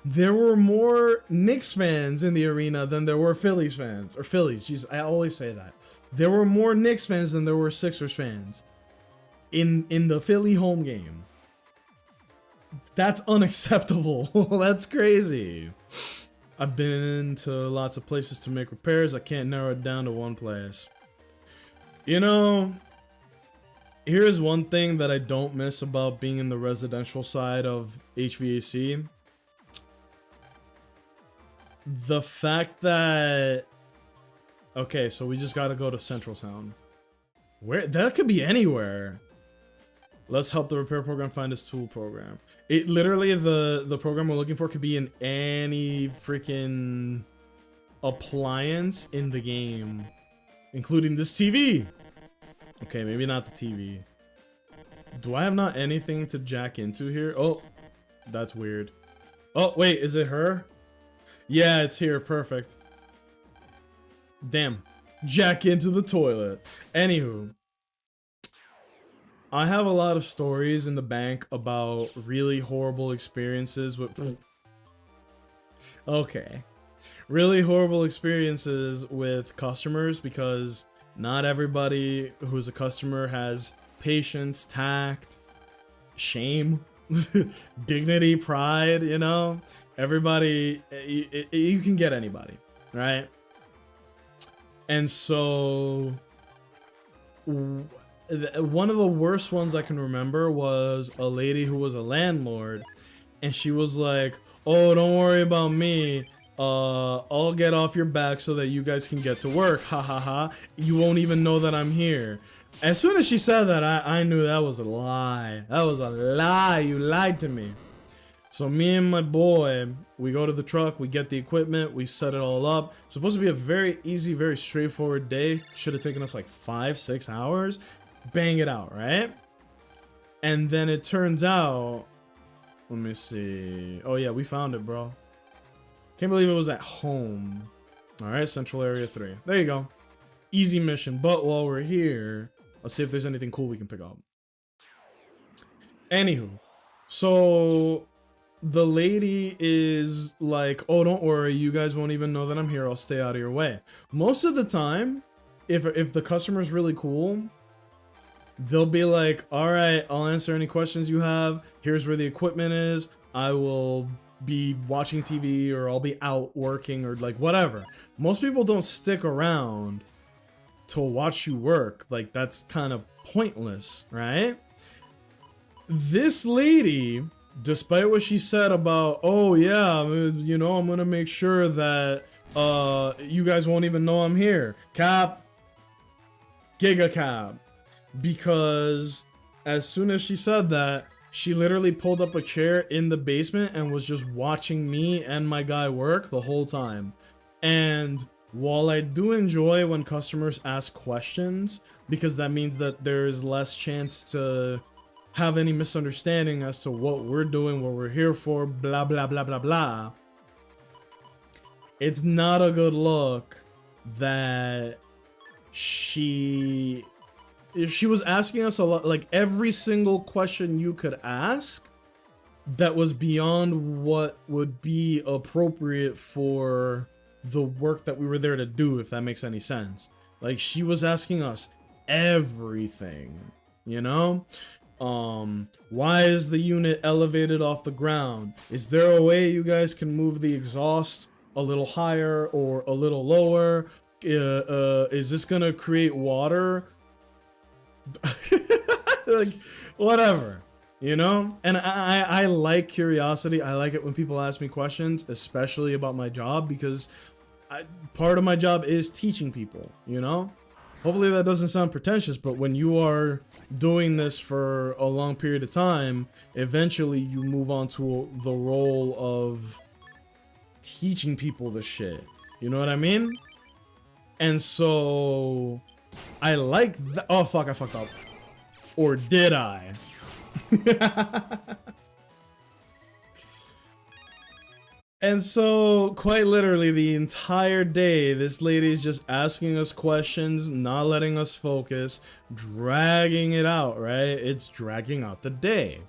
there were more Knicks fans in the arena than there were Phillies fans. Or Phillies, jeez, I always say that. There were more Knicks fans than there were Sixers fans in the Philly home game. That's unacceptable. That's crazy. I've been to lots of places to make repairs. I can't narrow it down to one place. You know, here's one thing that I don't miss about being in the residential side of HVAC. The fact that... Okay, so we just gotta go to Central Town. Where? That could be anywhere. Let's help the repair program find its tool program. It literally, the program we're looking for could be in any freaking appliance in the game, including this TV. Okay, maybe not the TV. Do I have not anything to jack into here? Oh, that's weird. Oh, wait, is it her? Yeah, it's here. Perfect. Damn. Jack into the toilet. Anywho. I have a lot of stories in the bank about really horrible experiences with... Okay. Really horrible experiences with customers because not everybody who's a customer has patience, tact, shame, dignity, pride, you know? Everybody, you can get anybody, right? And so... One of the worst ones I can remember was a lady who was a landlord, and she was like, oh, don't worry about me, I'll get off your back so that you guys can get to work, ha ha ha, you won't even know that I'm here. As soon as she said that, I knew that was a lie. That was a lie. You lied to me. So me and my boy, we go to the truck, we get the equipment, we set it all up. It's supposed to be a very easy, very straightforward day. Should have taken us like 5-6 hours. Bang it out, right? And then it turns out, let me see. Oh yeah, we found it, bro. Can't believe it was at home. All right, Central Area 3. There you go. Easy mission. But while we're here, let's see if there's anything cool we can pick up. Anywho, so the lady is like, oh, don't worry, you guys won't even know that I'm here. I'll stay out of your way. Most of the time, if the customer's really cool, they'll be like, all right, I'll answer any questions you have. Here's where the equipment is. I will be watching TV, or I'll be out working, or like whatever. Most people don't stick around to watch you work. Like, that's kind of pointless, right? This lady, despite what she said about, oh yeah, you know, I'm gonna make sure that you guys won't even know I'm here. Cap. Giga cap. Because as soon as she said that, she literally pulled up a chair in the basement and was just watching me and my guy work the whole time. And while I do enjoy when customers ask questions, because that means that there is less chance to have any misunderstanding as to what we're doing, what we're here for, blah, blah, blah, blah, blah, it's not a good look that she was asking us a lot, like every single question you could ask that was beyond what would be appropriate for the work that we were there to do, if that makes any sense. Like, she was asking us everything, you know? Why is the unit elevated off the ground? Is there a way you guys can move the exhaust a little higher or a little lower? Is this gonna create water? Like, whatever, you know? And I like curiosity. I like it when people ask me questions, especially about my job, because part of my job is teaching people, you know? Hopefully that doesn't sound pretentious, but when you are doing this for a long period of time, eventually you move on to the role of teaching people the shit. You know what I mean? And so I like that. Oh fuck, I fucked up. Or did I? And so, quite literally, the entire day, this lady is just asking us questions, not letting us focus, dragging it out, right? It's dragging out the day.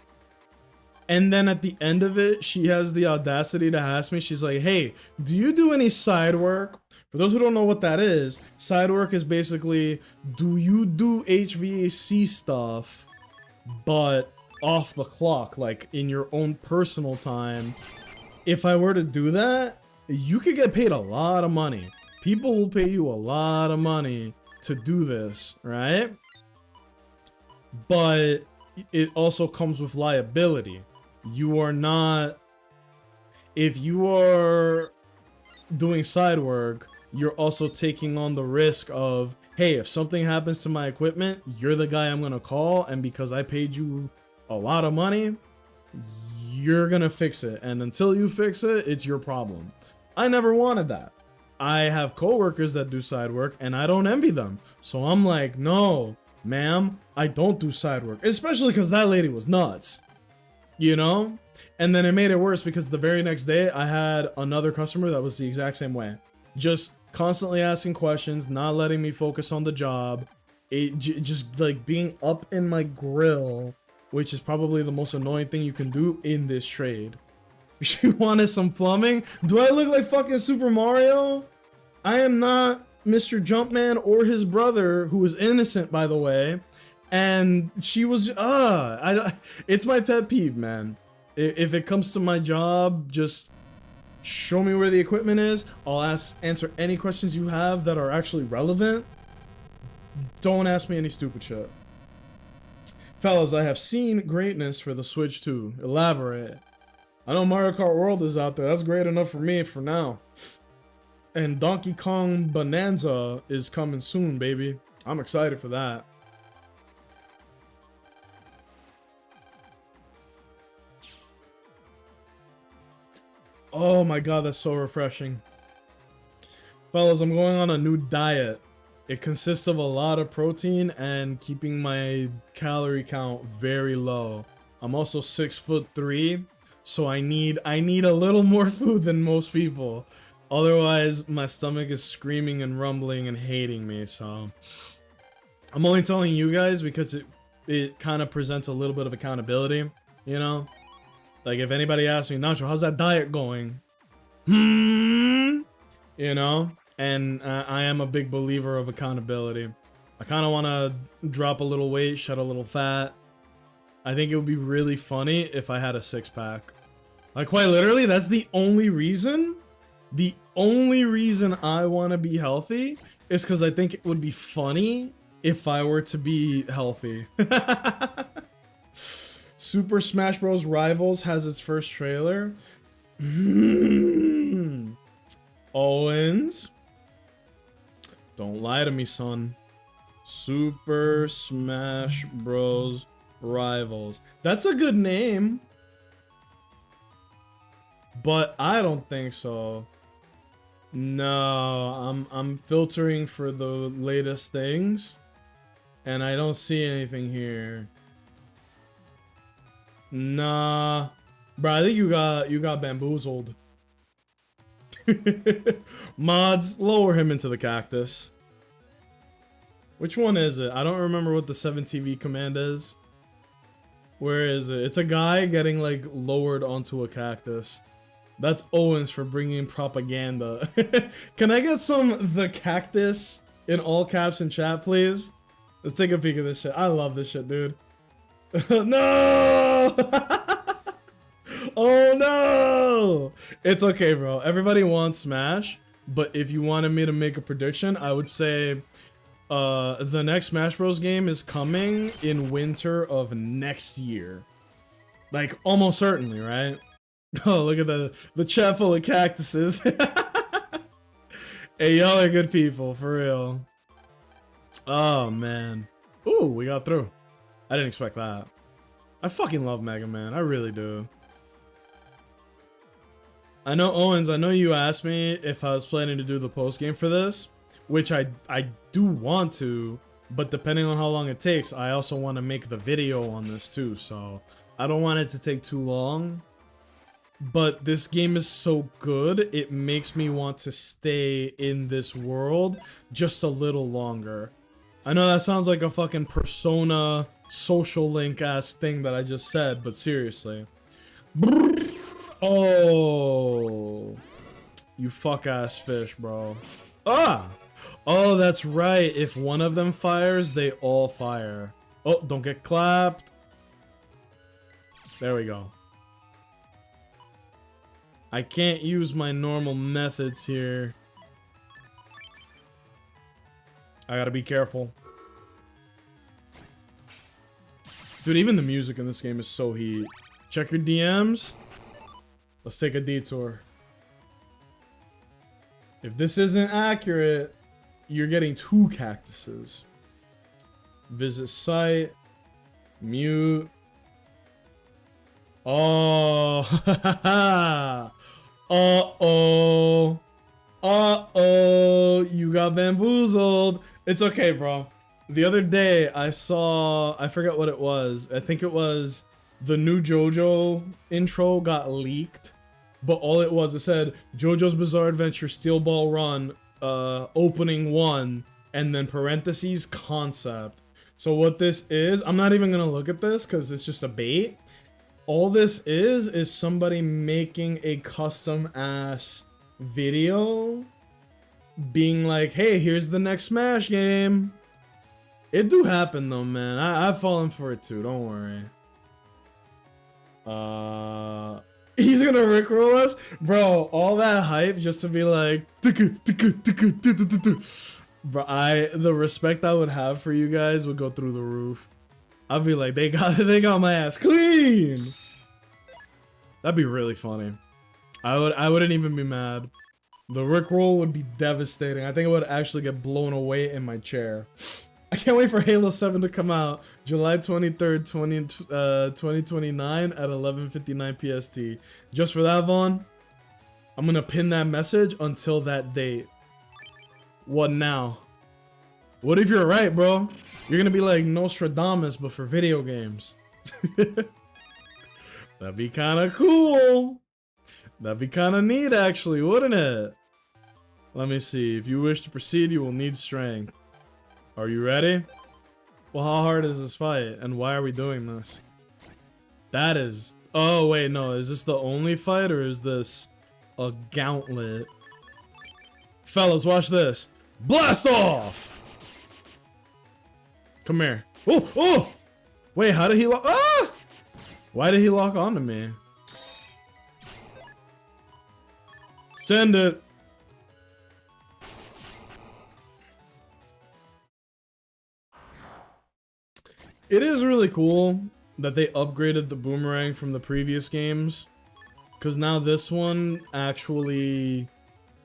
And then at the end of it, she has the audacity to ask me, she's like, hey, do you do any side work? For those who don't know what that is, side work is basically, do you do HVAC stuff, but off the clock, like in your own personal time? If I were to do that, you could get paid a lot of money. People will pay you a lot of money to do this, right? But it also comes with liability. You are not... If you are doing side work, you're also taking on the risk of, hey, if something happens to my equipment, you're the guy I'm gonna call, and because I paid you a lot of money, you're gonna fix it, and until you fix it, it's your problem. I never wanted that. I have coworkers that do side work, and I don't envy them. So I'm like, no, ma'am, I don't do side work. Especially because that lady was nuts, you know? And then it made it worse because the very next day, I had another customer that was the exact same way. Just constantly asking questions, not letting me focus on the job. Just like being up in my grill, which is probably the most annoying thing you can do in this trade. She wanted some plumbing? Do I look like fucking Super Mario? I am not Mr. Jumpman or his brother, who was innocent, by the way. And she was, it's my pet peeve, man. If it comes to my job, just show me where the equipment is. I'll answer any questions you have that are actually relevant. Don't ask me any stupid shit. Fellas, I have seen greatness for the Switch 2. Elaborate. I know Mario Kart World is out there. That's great enough for me for now. And Donkey Kong Bonanza is coming soon, baby. I'm excited for that. Oh my god, that's so refreshing. Fellas, I'm going on a new diet. It consists of a lot of protein and keeping my calorie count very low. I'm also 6'3", so I need a little more food than most people. Otherwise, my stomach is screaming and rumbling and hating me, so... I'm only telling you guys because it kind of presents a little bit of accountability, you know? Like, if anybody asks me, Nacho, how's that diet going? You know? And I am a big believer of accountability. I kind of want to drop a little weight, shed a little fat. I think it would be really funny if I had a six-pack. Like, quite literally, that's the only reason. The only reason I want to be healthy is because I think it would be funny if I were to be healthy. Super Smash Bros. Rivals has its first trailer. Owens. Don't lie to me, son. Super Smash Bros. Rivals. That's a good name. But I don't think so. No, I'm filtering for the latest things. And I don't see anything here. Nah. Bro, I think you got bamboozled. Mods, lower him into the cactus. Which one is it? I don't remember what the 7TV command is. Where is it? It's a guy getting like lowered onto a cactus. That's Owens for bringing propaganda. Can I get some the cactus in all caps in chat, please? Let's take a peek at this shit. I love this shit, dude. No! Oh no! It's okay, bro. Everybody wants Smash. But if you wanted me to make a prediction, I would say the next Smash Bros. Game is coming in winter of next year. Like, almost certainly, right? Oh, look at the chat full of cactuses. Hey, y'all are good people, for real. Oh, man. Ooh, we got through. I didn't expect that. I fucking love Mega Man. I really do. I know, Owens, I know you asked me if I was planning to do the post game for this, which I do want to, but depending on how long it takes, I also want to make the video on this too, so I don't want it to take too long. But this game is so good, it makes me want to stay in this world just a little longer. I know that sounds like a fucking Persona social link ass thing that I just said, but seriously. Oh, you fuck ass fish, bro. Ah! Oh, that's right. If one of them fires, they all fire. Oh, don't get clapped. There we go. I can't use my normal methods here. I gotta be careful. Dude, even the music in this game is so heat. Check your DMs. Let's take a detour. If this isn't accurate, you're getting 2 cactuses. Visit site. Mute. Oh. Uh-oh. Uh-oh. You got bamboozled. It's okay, bro. The other day, I saw... I forget what it was. I think it was the new JoJo intro got leaked. But all it was, it said, JoJo's Bizarre Adventure Steel Ball Run, opening 1, and then parentheses, concept. So what this is, I'm not even gonna look at this, because it's just a bait. All this is somebody making a custom-ass video, being like, hey, here's the next Smash game. It do happen, though, man. I've fallen for it, too, don't worry. He's gonna rickroll us? Bro, all that hype just to be like... Bro, the respect I would have for you guys would go through the roof. I'd be like, they got my ass clean! That'd be really funny. I wouldn't even be mad. The rickroll would be devastating. I think it would actually get blown away in my chair. I can't wait for Halo 7 to come out July 23rd, 2029 at 11:59 PST. Just for that, Vaughn, I'm gonna pin that message until that date. What now? What if you're right, bro? You're gonna be like Nostradamus, but for video games. That'd be kind of cool. That'd be kind of neat, actually, wouldn't it? Let me see. If you wish to proceed, you will need strength. Are you ready? Well, how hard is this fight? And why are we doing this? That is... Oh, wait, no. Is this the only fight, or is this a gauntlet? Fellas, watch this. Blast off! Come here. Oh, oh! Wait, how did he lock... Ah! Why did he lock onto me? Send it. It is really cool that they upgraded the boomerang from the previous games. Because now this one actually...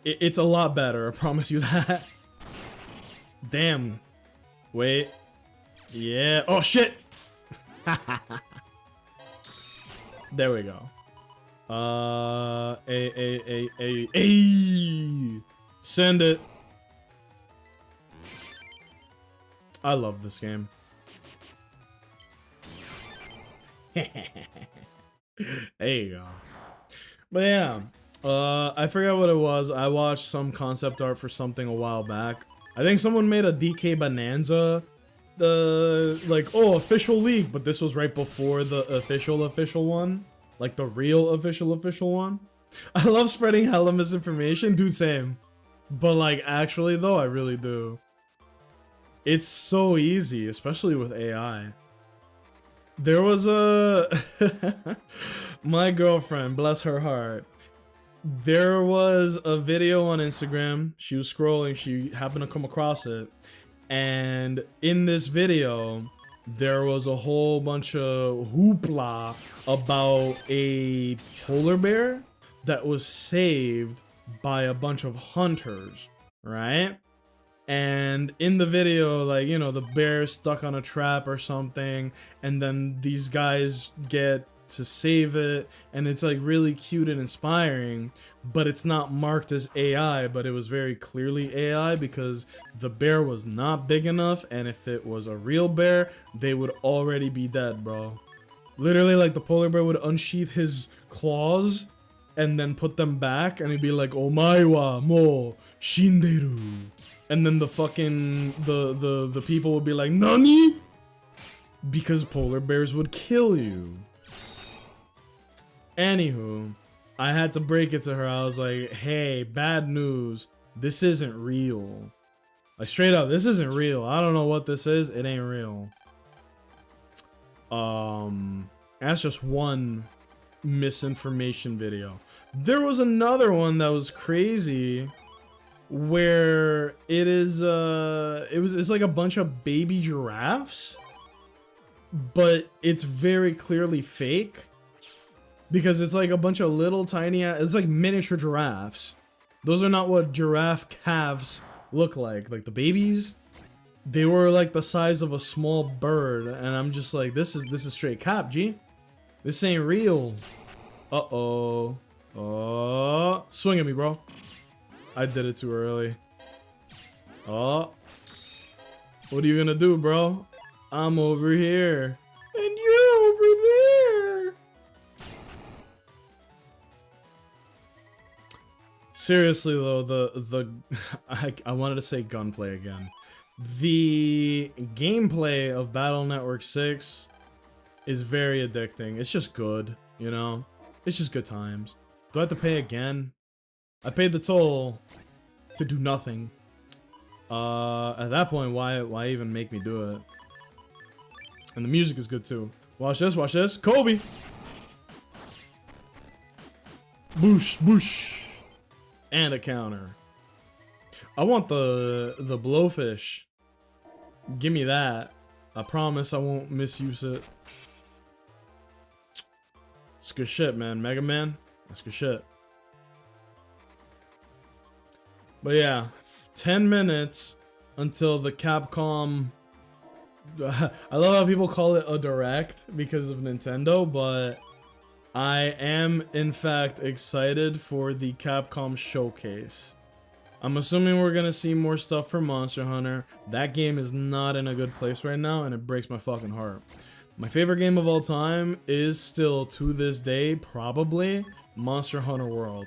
It's a lot better, I promise you that. Damn. Wait. Yeah. Oh, shit! There we go. Send it. I love this game. There you go. But yeah, I forgot what it was. I watched some concept art for something a while back. I think someone made a DK Bonanza, like, oh, official leak, but this was right before the official one, like the real official one. I love spreading hella misinformation, dude, same. But like, actually though, I really do. It's so easy, especially with AI. There was a... My girlfriend, bless her heart. there was a video on Instagram. She was scrolling. She happened to come across it. And in this video, there was a whole bunch of hoopla about a polar bear that was saved by a bunch of hunters, right? And in the video, like, you know, the bear is stuck on a trap or something, and then these guys get to save it, and it's like really cute and inspiring, but it's not marked as AI, but it was very clearly AI because the bear was not big enough, and if it was a real bear, they would already be dead, bro. Literally, like, the polar bear would unsheath his claws and then put them back, and he'd be like, "Omae wa mo shinderu." And then the fucking the people would be like, "Nani?" Because polar bears would kill you. Anywho, I had to break it to her. I was like, "Hey, bad news. This isn't real. Like, straight up, this isn't real. I don't know what this is. It ain't real." That's just one misinformation video. There was another one that was crazy where it's like a bunch of baby giraffes, but it's very clearly fake because it's like a bunch of little tiny, it's like miniature giraffes. Those are not what giraffe calves look like. Like the babies, they were like the size of a small bird, and I'm just like, this is straight cap, G. This ain't real. Uh-oh. Oh, swing at me, bro. I did it too early. Oh. What are you gonna do, bro? I'm over here. And you're over there. Seriously though, I wanted to say gunplay again. The gameplay of Battle Network 6 is very addicting. It's just good, you know? It's just good times. Do I have to pay again? I paid the toll to do nothing. At that point, why even make me do it? And the music is good too. Watch this, watch this. Kobe! Boosh, boosh. And a counter. I want the blowfish. Give me that. I promise I won't misuse it. It's good shit, man. Mega Man, that's good shit. But yeah, 10 minutes until the Capcom... I love how people call it a direct because of Nintendo, but I am in fact excited for the Capcom showcase. I'm assuming we're gonna see more stuff for Monster Hunter. That game is not in a good place right now, and it breaks my fucking heart. My favorite game of all time is still, to this day, probably Monster Hunter World.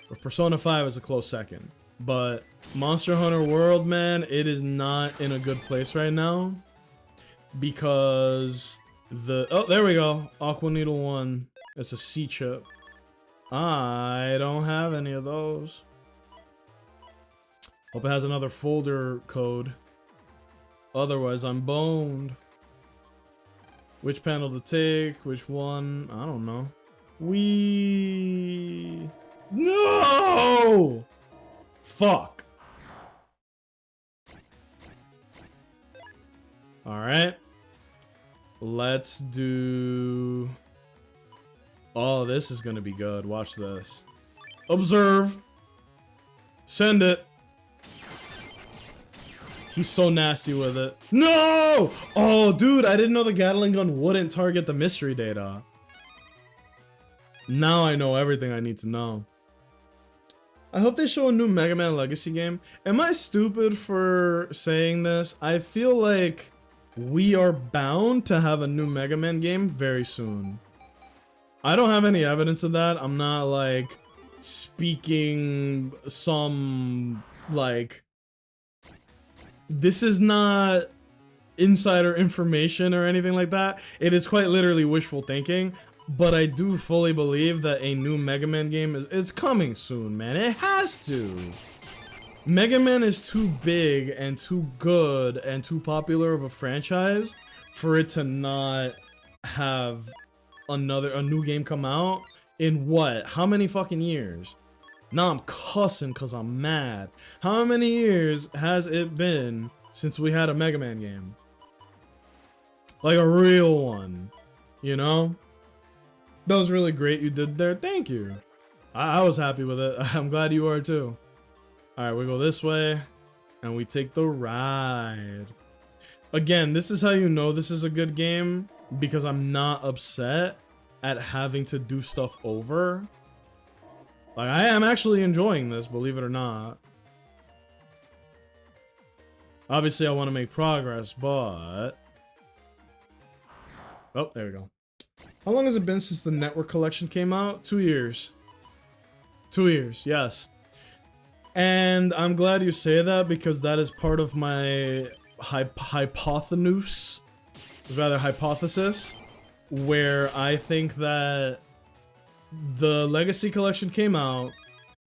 With Persona 5 is a close second. But Monster Hunter World, man, it is not in a good place right now. Because oh, there we go. Aqua Needle 1. It's a C chip. I don't have any of those. Hope it has another folder code. Otherwise, I'm boned. Which panel to take? Which one? I don't know. No! Fuck. Alright. Let's do... Oh, this is gonna be good. Watch this. Observe. Send it. He's so nasty with it. No! Oh, dude, I didn't know the Gatling gun wouldn't target the mystery data. Now I know everything I need to know. I hope they show a new Mega Man Legacy game. Am I stupid for saying this? I feel like we are bound to have a new Mega Man game very soon. I don't have any evidence of that. I'm not, like, speaking some, like... This is not insider information or anything like that. It is quite literally wishful thinking. But I do fully believe that a new Mega Man game it's coming soon, man. It has to. Mega Man is too big and too good and too popular of a franchise for it to not have a new game come out in what? How many fucking years? Now I'm cussing because I'm mad. How many years has it been since we had a Mega Man game? Like a real one, you know? That was really great you did there. Thank you. I was happy with it. I'm glad you are too. All right, we go this way and we take the ride. Again, this is how you know this is a good game, because I'm not upset at having to do stuff over. Like, I am actually enjoying this, believe it or not. Obviously, I want to make progress, but... Oh, there we go. How long has it been since the Network Collection came out? 2 years. 2 years, yes. And I'm glad you say that, because that is part of my hypothesis, where I think that the Legacy Collection came out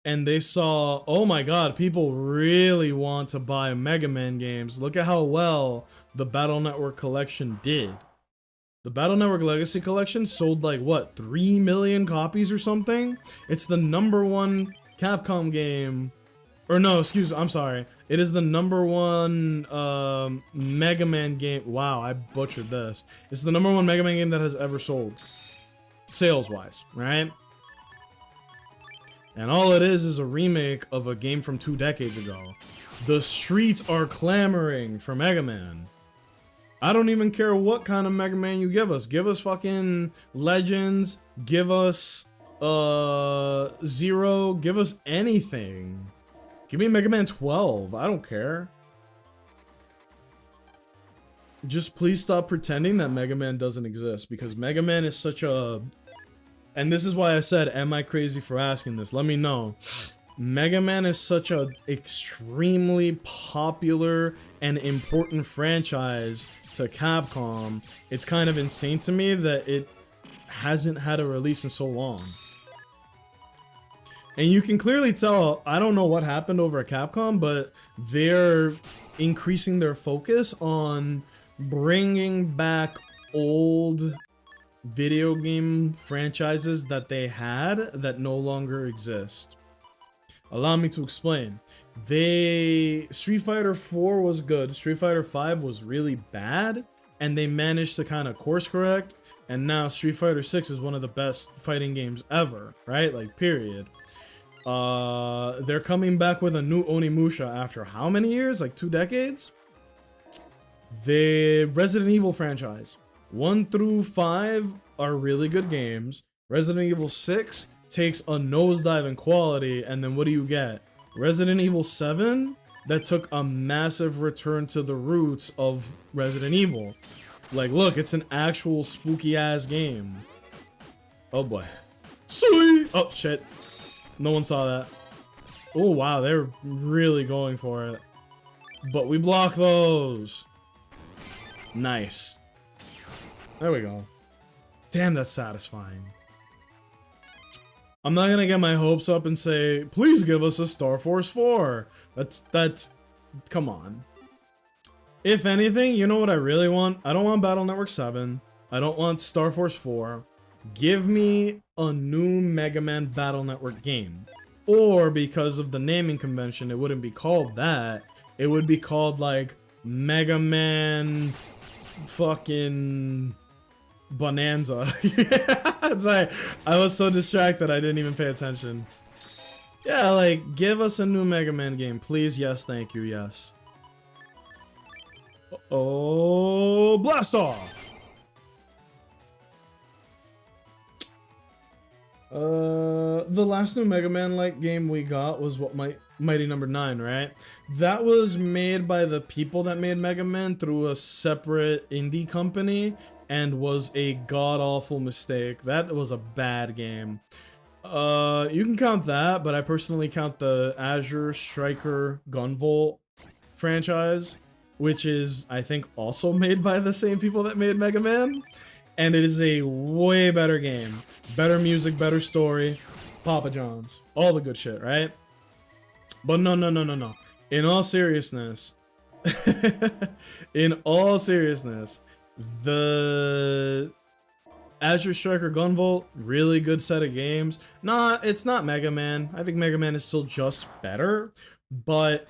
and they saw, oh my god, people really want to buy Mega Man games. Look at how well the Battle Network Collection did. The Battle Network Legacy Collection sold like, what, 3 million copies or something? It's the #1 Capcom game. Or no, excuse me, I'm sorry. It is the #1 Mega Man game. Wow, I butchered this. It's the #1 Mega Man game that has ever sold. Sales-wise, right? And all it is a remake of a game from 2 decades ago. The streets are clamoring for Mega Man. I don't even care what kind of Mega Man you give us. Give us fucking Legends. Give us Zero. Give us anything. Give me Mega Man 12. I don't care. Just please stop pretending that Mega Man doesn't exist, because Mega Man is such a... And this is why I said, am I crazy for asking this? Let me know. Mega Man is such a extremely popular and important franchise to Capcom. It's kind of insane to me that it hasn't had a release in so long. And you can clearly tell, I don't know what happened over at Capcom, but they're increasing their focus on bringing back old video game franchises that they had that no longer exist. Allow me to explain. Street Fighter 4 was good, Street Fighter 5 was really bad, and they managed to kind of course correct, and now Street Fighter 6 is one of the best fighting games ever, right? Like, period. They're coming back with a new Onimusha after how many years? Like 2 decades? The Resident Evil franchise. 1 through 5 are really good games. Resident Evil 6 takes a nosedive in quality, and then what do you get? Resident Evil 7 that took a massive return to the roots of Resident Evil. Like, look, it's an actual spooky ass game. Oh boy. Sweet! Oh shit. No one saw that. Oh wow, they're really going for it. But we block those. Nice. There we go. Damn, that's satisfying. I'm not gonna get my hopes up and say, please give us a Star Force 4. That's, come on. If anything, you know what I really want? I don't want Battle Network 7. I don't want Star Force 4. Give me a new Mega Man Battle Network game. Or, because of the naming convention, it wouldn't be called that. It would be called, like, Mega Man fucking Bonanza. It's like, I was so distracted I didn't even pay attention. Yeah, like, give us a new Mega Man game. Please, yes, thank you, yes. Oh, blast off! The last new Mega Man like game we got was what Mighty Number 9, right? That was made by the people that made Mega Man through a separate indie company and was a god-awful mistake. That was a bad game. You can count that, but I personally count the Azure Striker Gunvolt franchise, which is, I think, also made by the same people that made Mega Man. And it is a way better game. Better music, better story. Papa John's. All the good shit, right? But no. In all seriousness, the Azure Striker Gunvolt, really good set of games. It's not Mega Man. I think Mega Man is still just better, but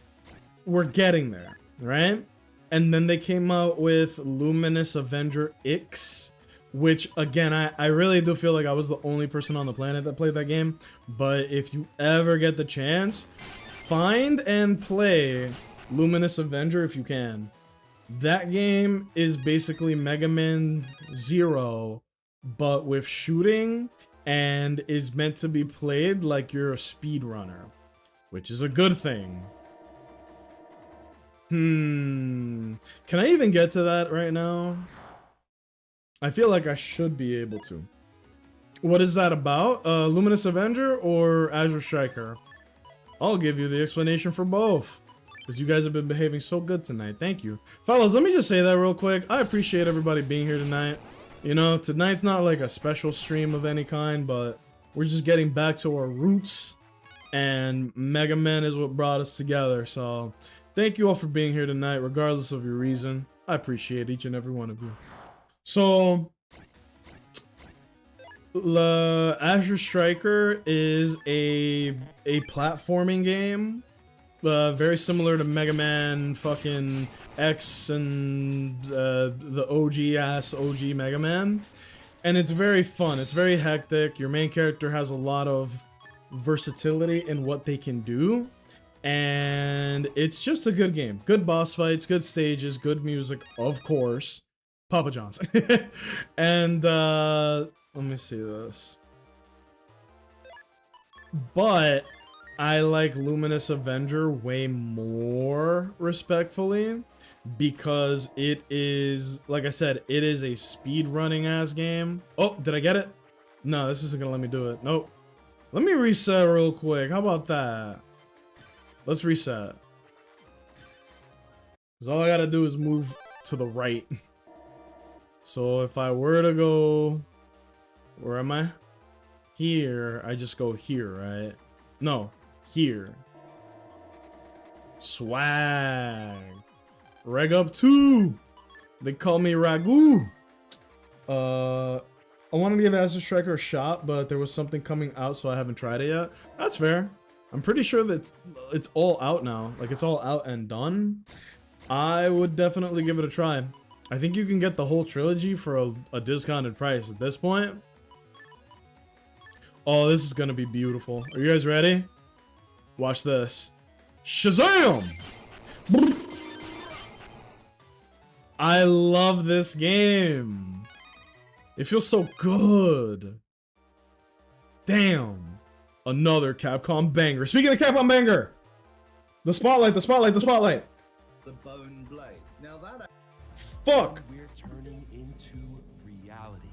we're getting there, right? And then they came out with Luminous Avenger X, which again, I really do feel like I was the only person on the planet that played that game. But if you ever get the chance, find and play Luminous Avenger if you can. That game is basically Mega Man Zero, but with shooting, and is meant to be played like you're a speedrunner, which is a good thing. Can I even get to that right now? I feel like I should be able to. What is that about? Luminous Avenger or Azure Striker? I'll give you the explanation for both, because you guys have been behaving so good tonight. Thank you. Fellas, let me just say that real quick. I appreciate everybody being here tonight. You know, tonight's not like a special stream of any kind, but we're just getting back to our roots, and Mega Man is what brought us together. So thank you all for being here tonight, regardless of your reason. I appreciate each and every one of you. So, Azure Striker is a platforming game, very similar to Mega Man fucking X and the OG Mega Man, and it's very fun. It's very hectic. Your main character has a lot of versatility in what they can do, and it's just a good game. Good boss fights, good stages, good music, of course. Papa John's. And let me see this. But I like Luminous Avenger way more, respectfully, because it is, like I said, it is a speed running ass game. Oh, did I get it? No, this isn't gonna let me do it. Nope. Let me reset real quick. How about that? Let's reset. Because all I gotta do is move to the right. So if I were to go, where am I? Here, I just go here, right? No, here. Swag. Reg up 2. They call me Ragu. I wanted to give Azure Striker a shot, but there was something coming out, so I haven't tried it yet. That's fair. I'm pretty sure that it's all out now. Like, it's all out and done. I would definitely give it a try. I think you can get the whole trilogy for a discounted price at this point. Oh, this is gonna be beautiful. Are you guys ready? Watch this. Shazam! I love this game. It feels so good. Damn. Another Capcom banger. Speaking of Capcom banger, the spotlight, the spotlight, the spotlight. The Bone Blade. Now that. Fuck. We're turning into reality.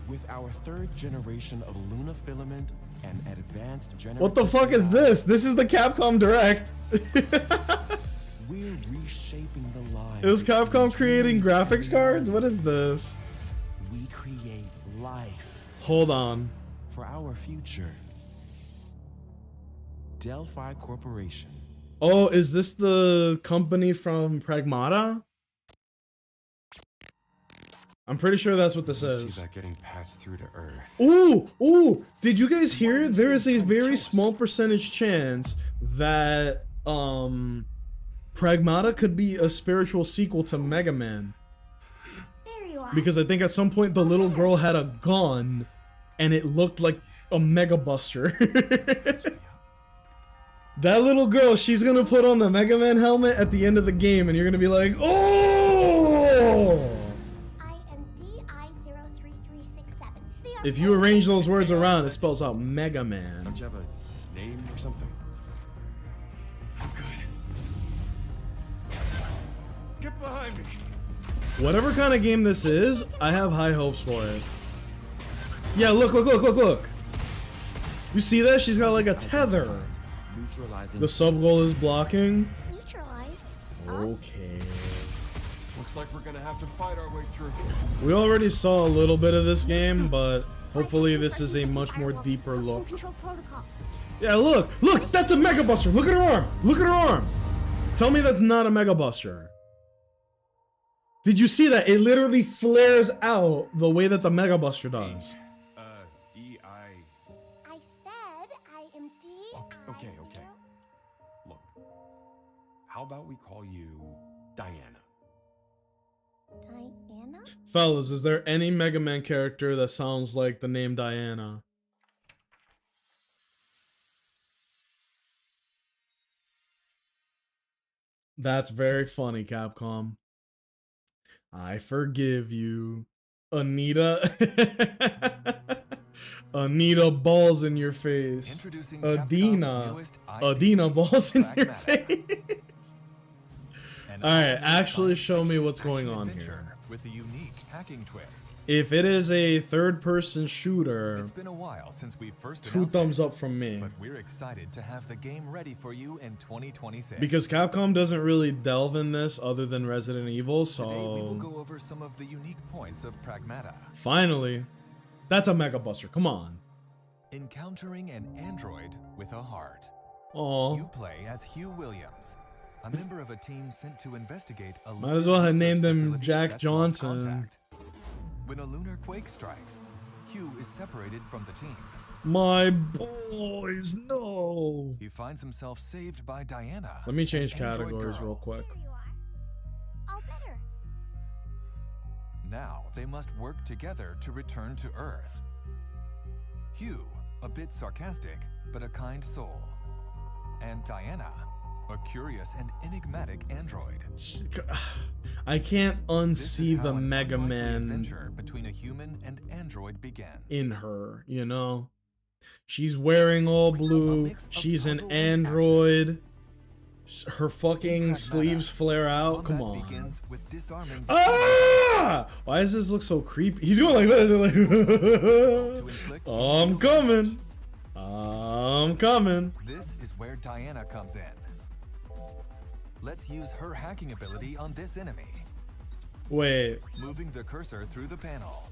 With our 3rd generation of Luna Filament and advanced generative What the fuck is this? This is the Capcom Direct. We're reshaping the lives. It was Capcom of creating dreams graphics and cards? What is this? We create life Hold on. for our future. Delphi Corporation. Oh, is this the company from Pragmata? I'm pretty sure that's what this Let's is. see that getting patched through to Earth. Ooh, did you guys hear? There is a very small percentage chance that Pragmata could be a spiritual sequel to Mega Man. There you are. Because I think at some point the little girl had a gun and it looked like a Mega Buster. That little girl, she's gonna put on the Mega Man helmet at the end of the game and you're gonna be like, oh! I am DI03367. If you arrange those words around, it spells out Mega Man. Don't you have a name or something? I'm good. Get behind me. Whatever kind of game this is, I have high hopes for it. Yeah, look. You see that? She's got like a tether. Neutralizing The sub goal is blocking. Neutralize. Okay. Looks like we're gonna have to fight our way through. We already saw a little bit of this game, but hopefully this is a much more deeper look. Control protocols. Yeah, look, that's a Mega Buster. Look at her arm. Tell me that's not a Mega Buster. Did you see that? It literally flares out the way that the Mega Buster does. D.I. I said I am D. Okay. Look, how about we call you Diana? Diana? Fellas, is there any Mega Man character that sounds like the name Diana? That's very funny, Capcom. I forgive you. Anita. Anita balls in your face. Introducing Adina. Capcom's newest IP, Adina balls in your Pragmata. face. An Alright, all-new actually science show me fiction what's going action on adventure here. with a unique hacking twist. If it is a third-person shooter, It's been a while since we first 2 announced thumbs it, up from me. but we're excited to have the game ready for you in 2026. Because Capcom doesn't really delve in this other than Resident Evil, Today we will so go over some of the unique points of Pragmata. finally, that's a Mega Buster. Come on. Encountering an android with a heart. Oh, You play as Hugh Williams, a member of a team sent to investigate a Might as well have lunar named research him facility Jack that's lost Johnson. contact. When a lunar quake strikes, Hugh is separated from the team. my boys, no. He finds himself saved by Diana. Let me change an android categories girl. real quick. There you are. All better. Now they must work together to return to Earth. Hugh, a bit sarcastic, but a kind soul. And Diana, a curious and enigmatic android. I can't This is unsee how the an Mega unlikely Man adventure between a human and android begins. in her, you know? She's wearing all blue. mix of She's an puzzle and android. Her fucking Pragmata, sleeves flare out. Come Combat on. begins with disarming Ah! Why does this look so creepy? He's going like this. Like, inflict I'm coming. I'm coming. This is where Diana comes in. Let's use her hacking ability on this enemy, Wait, moving the cursor through the panel.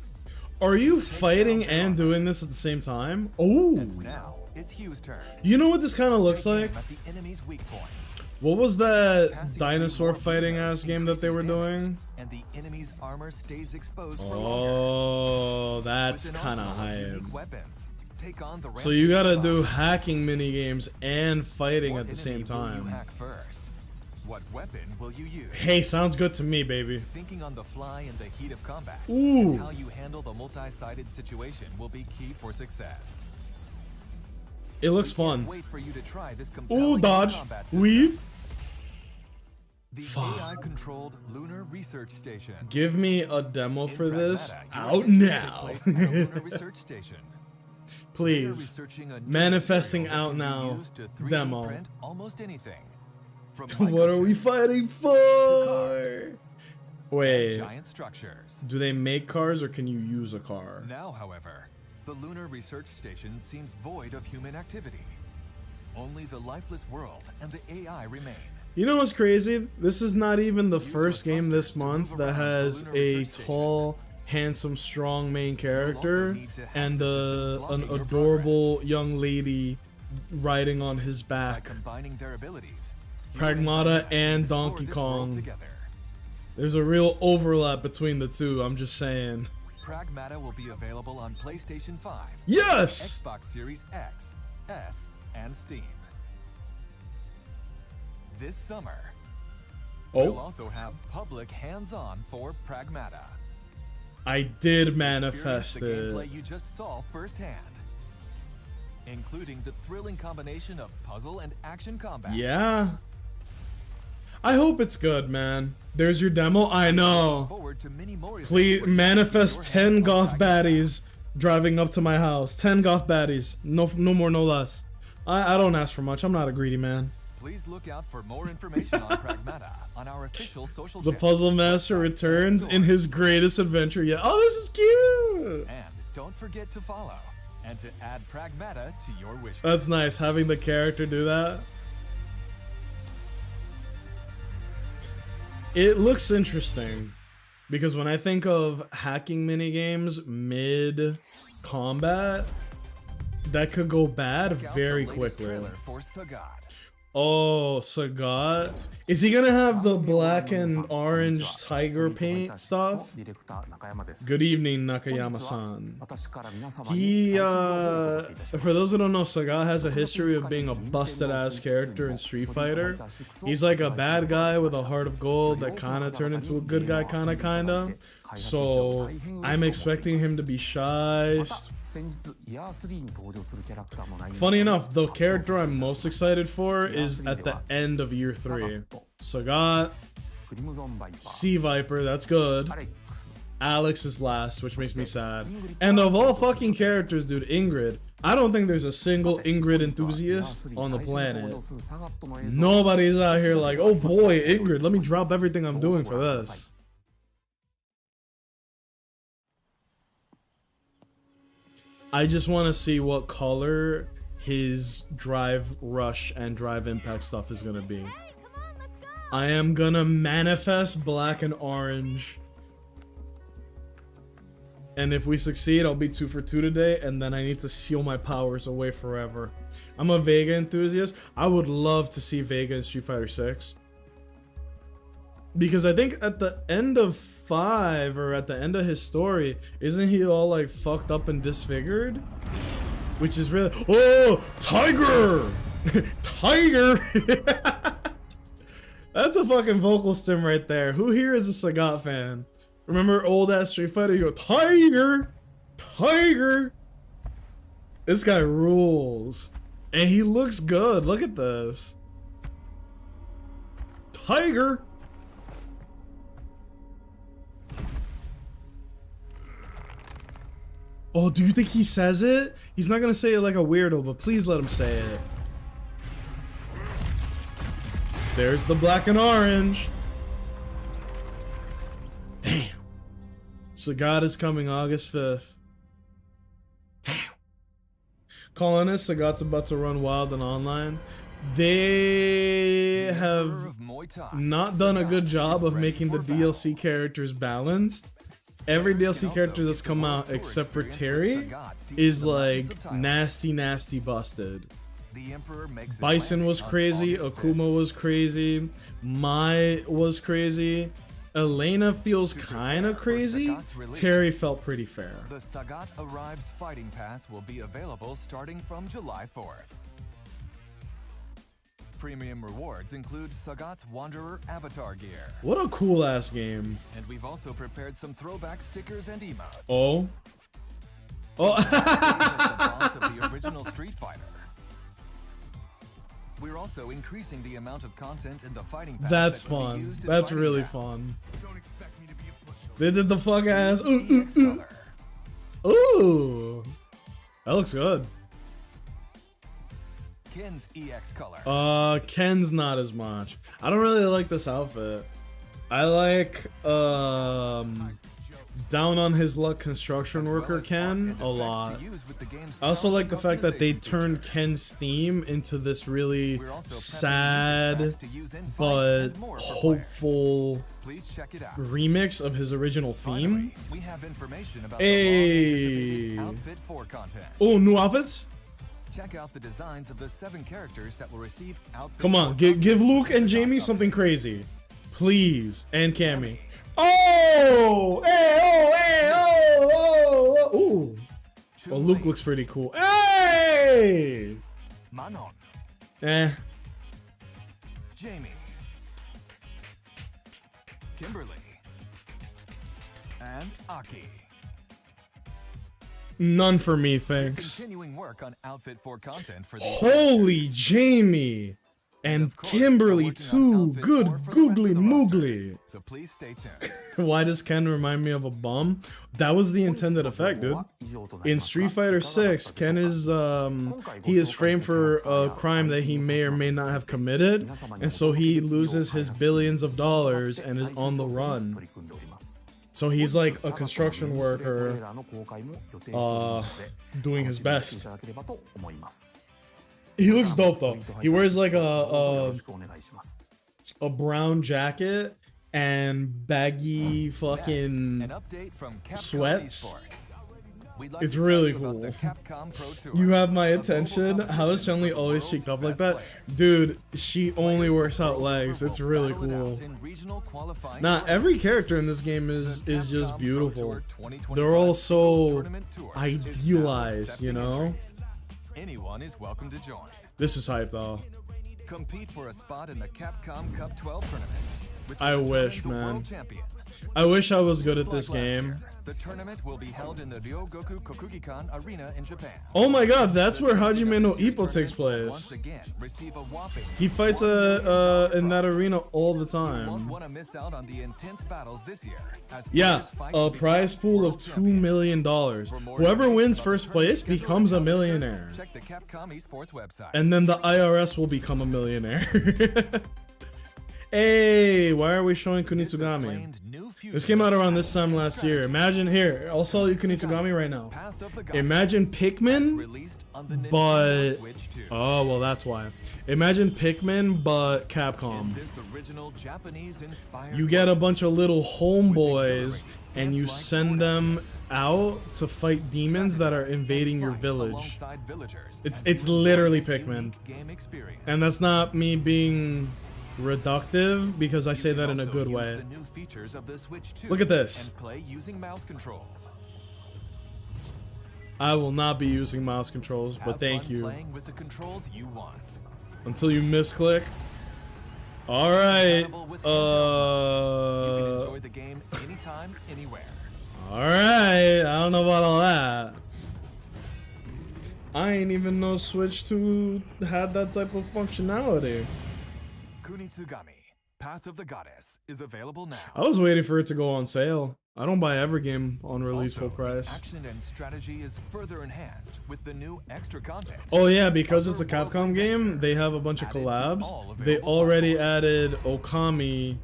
are you fighting and doing this at the same time? Oh, Now it's Hugh's turn. you know what this kind of looks Take aim like? at the enemy's weak points. What was that Passing through dinosaur more fighting bullets ass game that they were increases damage, doing? and the enemy's armor stays exposed for longer. Oh, that's With an kind of arsenal of hype. unique weapons, take on the So you gotta rampaging do boss. hacking mini games and fighting What at the same enemy will you time. hack first? What weapon will you use? Hey, sounds good to me, baby. Thinking on the fly in the heat of combat, Ooh. and how you handle the multi-sided situation will be key for success. It looks We can't fun. Wait for you to try this compelling Ooh, new dodge, combat system. weave. The Fuck. AI-controlled lunar research station. Give me a demo In for this Pragmata, your out adventures take now. place at a lunar research station. They're Please. researching a new Manifesting material that out can be now. used to 3D Demo. print almost anything. From What are we microchips fighting cars for? and Wait, giant structures. do they make cars or can you use a car? Now, however, the lunar research station seems void of human activity. Only the lifeless world and the AI remain. You know what's crazy? This is not even the Use first your game this thrusters to month move that around the has lunar a research station. tall, handsome, strong main character need to hack and the systems an blocking your adorable young lady riding on his By back. combining their abilities, you Pragmata Diana can and explore Donkey this world Kong. together. There's a real overlap between the two, I'm just saying. Pragmata will be available on PlayStation 5, Yes! Xbox Series X, S, and Steam. This summer, we'll Oh, also have public hands-on for Pragmata. I did Experience manifest the it. gameplay you just saw firsthand, including the thrilling combination of puzzle and action combat. Yeah. I hope it's good, man. There's your demo. I know. Forward to many more events Please where you manifest can get 10 your hands on goth Pragmata. baddies driving up to my house. 10 goth baddies. No more, no less. I don't ask for much. I'm not a greedy man. Please look out for more information on Pragmata on our official social The channels, Puzzle Master website, and returns in store. his greatest adventure yet. Oh, this is cute. And don't forget to follow and to add Pragmata to your wish list. That's nice, having the character do that. It looks interesting because when I think of hacking minigames mid combat, that could go bad Check out very the latest quickly. trailer for Sagat. Oh, Sagat. Is he gonna have the black and orange tiger paint stuff? Good evening, Nakayama-san. He, for those who don't know, Sagat has a history of being a busted-ass character in Street Fighter. He's like a bad guy with a heart of gold that kind of turned into a good guy, kind of. So, I'm expecting him to be shy. Funny enough, the character I'm most excited for is at the end of year 3. Sagat, Sea Viper, that's good. Alex is last, which makes me sad. And of all fucking characters, dude, Ingrid. I don't think there's a single Ingrid enthusiast on the planet. Nobody's out here like, oh boy, Ingrid, let me drop everything I'm doing for this. I just want to see what color his Drive Rush and Drive Impact stuff is going to be. I am going to manifest black and orange. And if we succeed, I'll be 2 for 2 today, and then I need to seal my powers away forever. I'm a Vega enthusiast. I would love to see Vega in Street Fighter 6. Because I think at the end of 5, or at the end of his story, isn't he all like fucked up and disfigured? Which is really— oh, Tiger! Tiger! That's a fucking vocal stim right there. Who here is a Sagat fan? Remember old ass Street Fighter? You go, Tiger! Tiger! This guy rules. And he looks good. Look at this. Tiger! Oh, do you think he says it? He's not gonna say it like a weirdo, but please let him say it. There's the black and orange. Damn. Sagat is coming August 5th. Damn. Calling this, Sagat's about to run wild and online. They have not done a good job of making the DLC characters balanced. Every DLC character that's come out except for Terry is like nasty busted. Bison was crazy, Akuma was crazy, Mai was crazy, Elena feels kinda crazy, Terry felt pretty fair. The Sagat Arrives Fighting Pass will be available starting from July 4th. Premium rewards include Sagat's Wanderer avatar gear. What a cool ass game. And we've also prepared some throwback stickers and emotes. Oh. Oh. The boss of the original Street Fighter. We're also increasing the amount of content in the fighting pass. That's that can be fun. used in That's fighting really rounds. fun. Don't expect me to be a pushover. They did the fuck ass. EX color. Ooh. That looks good. Ken's EX color. Ken's not as much. I don't really like this outfit. I like down on his luck construction worker Ken a lot. I also like the fact that they turned Ken's theme into this really sad but hopeful remix of his original theme. We have information about Hey. the Outfit 4 content. Oh, new outfits? Check out the designs of the 7 characters that will receive Outfit Come on, 4 give Luke and Jamie something crazy. Please. And Cammy. Oh! Hey, oh, hey, oh, oh, oh. Ooh. Well, Luke looks pretty cool. Hey! Manon, Eh. Jamie, Kimberly, and Aki. None for me, thanks. Continuing work on Outfit 4 content for the Holy Jamie! And Kimberly too! Good googly moogly! So please stay tuned. Why does Ken remind me of a bum? That was the intended effect, dude. In Street Fighter 6, Ken is he is framed for a crime that he may or may not have committed, and so he loses his billions of dollars and is on the run. So he's like a construction worker, doing his best. He looks dope though. He wears like a brown jacket and baggy fucking An update from Capcom sweats. Esports. we'd like It's to tell really you about the cool. Capcom Pro Tour, You have my a global attention. How is competition Chun-Li for the always world's cheeked up like best that? players. Dude, she only Players works from out world legs. over It's will really battle it cool. out in regional qualifying Nah, tournaments. every character in this game is The just Capcom Pro beautiful. Tour 2025 They're all Singles so Tournament Tour is now idealized, you accepting know? entries. Anyone is welcome to join. This is hype though. Compete for a spot in the Capcom Cup 12 tournament. with I the wish, tournament man. world champion. I wish I was good at Just this like last game. year, the tournament will be held in the Ryogoku Kokugikan Arena in Japan. Oh my god, that's The where champion Hajime of no this year's Ippo takes tournament will Once place. again, receive a whopping He fights $1 million in that prize. arena all the You won't time. want to miss out on the intense battles this year. As Yeah, players fight a to prize become pool of world $2 champions. million. For more Whoever information wins about first the tournament place schedule becomes a and calendar, millionaire. Check the Capcom Esports website. And then the IRS will become a millionaire. Hey, why are we showing This Kunitsugami? acclaimed new fusion This came out of around this action time and last year. strategy. Imagine here, I'll sell you Kunitsugami right now. Path of the Goddess Imagine as Pikmin, released on the Nintendo but Switch 2. oh well, that's why. Imagine Pikmin, but In Capcom. this original Japanese-inspired You get a world, bunch of little homeboys, exhilarating, and you dance-like send sword them out to fight demons that are invading your fight village. alongside villagers It's- as it's you enjoy literally this Pikmin. unique game experience. And that's not me being reductive, because I You say can that in a also good use way. the new features of the Switch 2 Look at this. and play using mouse controls. I will not be using mouse controls, but Have thank fun you. playing with the controls you want. Until you misclick. Alright. Compatible with Handheld. You can Uh. enjoy the game anytime, anywhere. Alright. I don't know about all that. I ain't even know Switch 2 had that type of functionality. Kunitsugami, Path of the Goddess, is available now. I was waiting for it to go on sale. I don't buy every game on release Also, full price. the action and strategy is further enhanced with the new extra content. Oh yeah, because it's a Capcom game, they have a bunch of Added to collabs. all They available already platforms. added Okami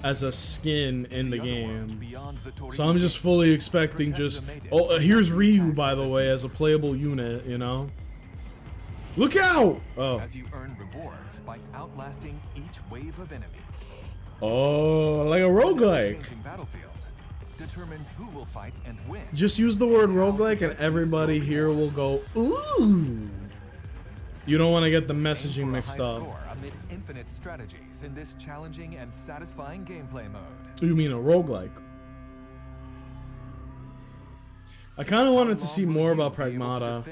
as a skin in the other world game. beyond the Tori So I'm just games, fully expecting protect just... the maiden Oh, from here's the Ryu, attacks by of the the way, sea. as a playable unit, you know? Look out! Oh. As you earn rewards by outlasting each wave of enemies. Oh, like a In this roguelike. changing battlefield, determine who will fight and win. Just use the word roguelike and everybody here will go, ooh. You don't want to get the Aim for messaging a mixed high up. score amid infinite strategies in this challenging and satisfying gameplay mode. You mean a roguelike? I kind of wanted to see more about Pragmata.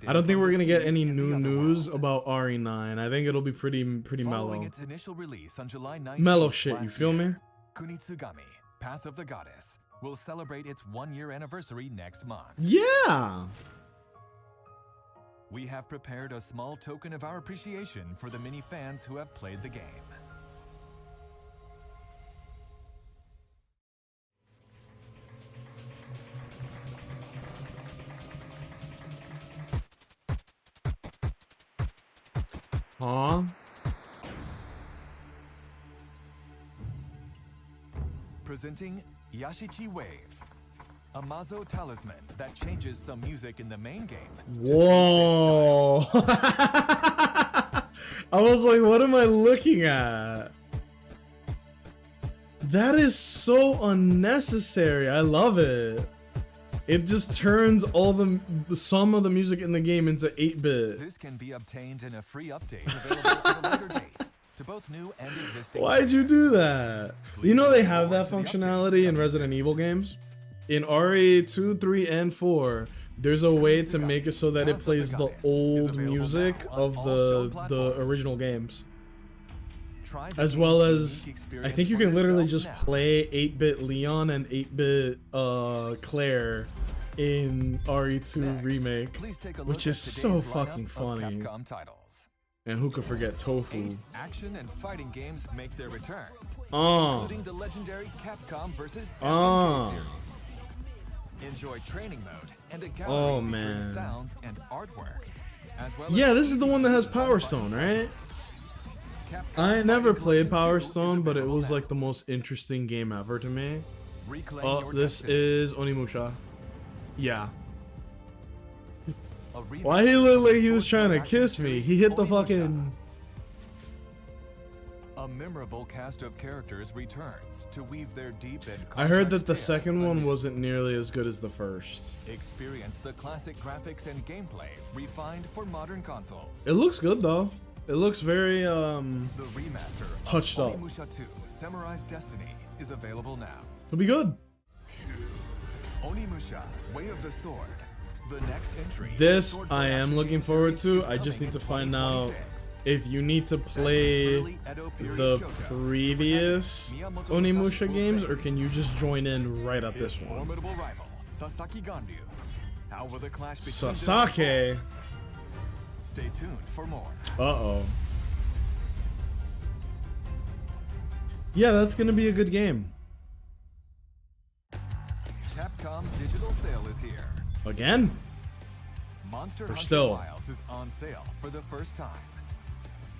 I don't think we're gonna get any new news about RE9. I think it'll be pretty Following mellow. its initial release on July 19th Mellow shit, you last feel me? year, Kunitsugami, Path of the Goddess, will celebrate its 1-year anniversary next month. Yeah. We have prepared a small token of our appreciation for the many fans who have played the game. Huh? Presenting Yashichi Waves, a Mazo talisman that changes some music in the main game. Whoa. I was like, what am I looking at? That is so unnecessary. I love it. It just turns all the some of the music in the game into 8-bit. This can be obtained in a free update available at a later date to both new and existing. Why'd you do that? You know they have that functionality in Resident Evil games? In RE 2, 3, and 4, there's a way to make it so that it plays the old music of the original games. Try the As well game's as, unique I experience think you for can literally yourself just now. play 8-bit Leon and 8-bit Claire in RE2 Next, remake, please take a which look is at so today's lineup fucking of funny. Capcom titles. And who could forget 8 Tofu? action and fighting games make their returns, Oh, including the legendary Capcom vs. Ah. SNK series. Enjoy training mode and a gallery Oh, featuring man. sounds and artwork. As well yeah, as this is the one that has easy-to-use Power one-button Stone, strategies. right? Capcom I never Fighting played Collection Power 2 is Stone, but it available was now. like the most interesting game ever to me. Reclaim Oh, your this destiny. is Onimusha. Yeah. A remake Why he looked like he of was trying to Sword Art kiss Action me? series He hit the Onimusha. fucking... A memorable cast of characters returns to weave their deep and I heard that complex the tale second one anew. wasn't nearly as good as the first. Experience the classic graphics and gameplay refined for modern consoles. It looks good though. It looks very The remaster touched of up. Onimusha 2 Samurai's Destiny is available now. it'll be good. Onimusha Way of the Sword. The next entry. This Sword I Fight am action looking game forward series to. is I just coming need to in find out 2026. if you need to play the previous Onimusha games, or can you just join in right at His this one? formidable rival, Sasaki Ganryu. How will the clash between them Sasaki. unfold? Stay tuned for more. Uh-oh. Yeah, that's gonna be a good game. Capcom Digital Sale is here. Again? Monster Or Hunter still. Wilds is on sale for the first time.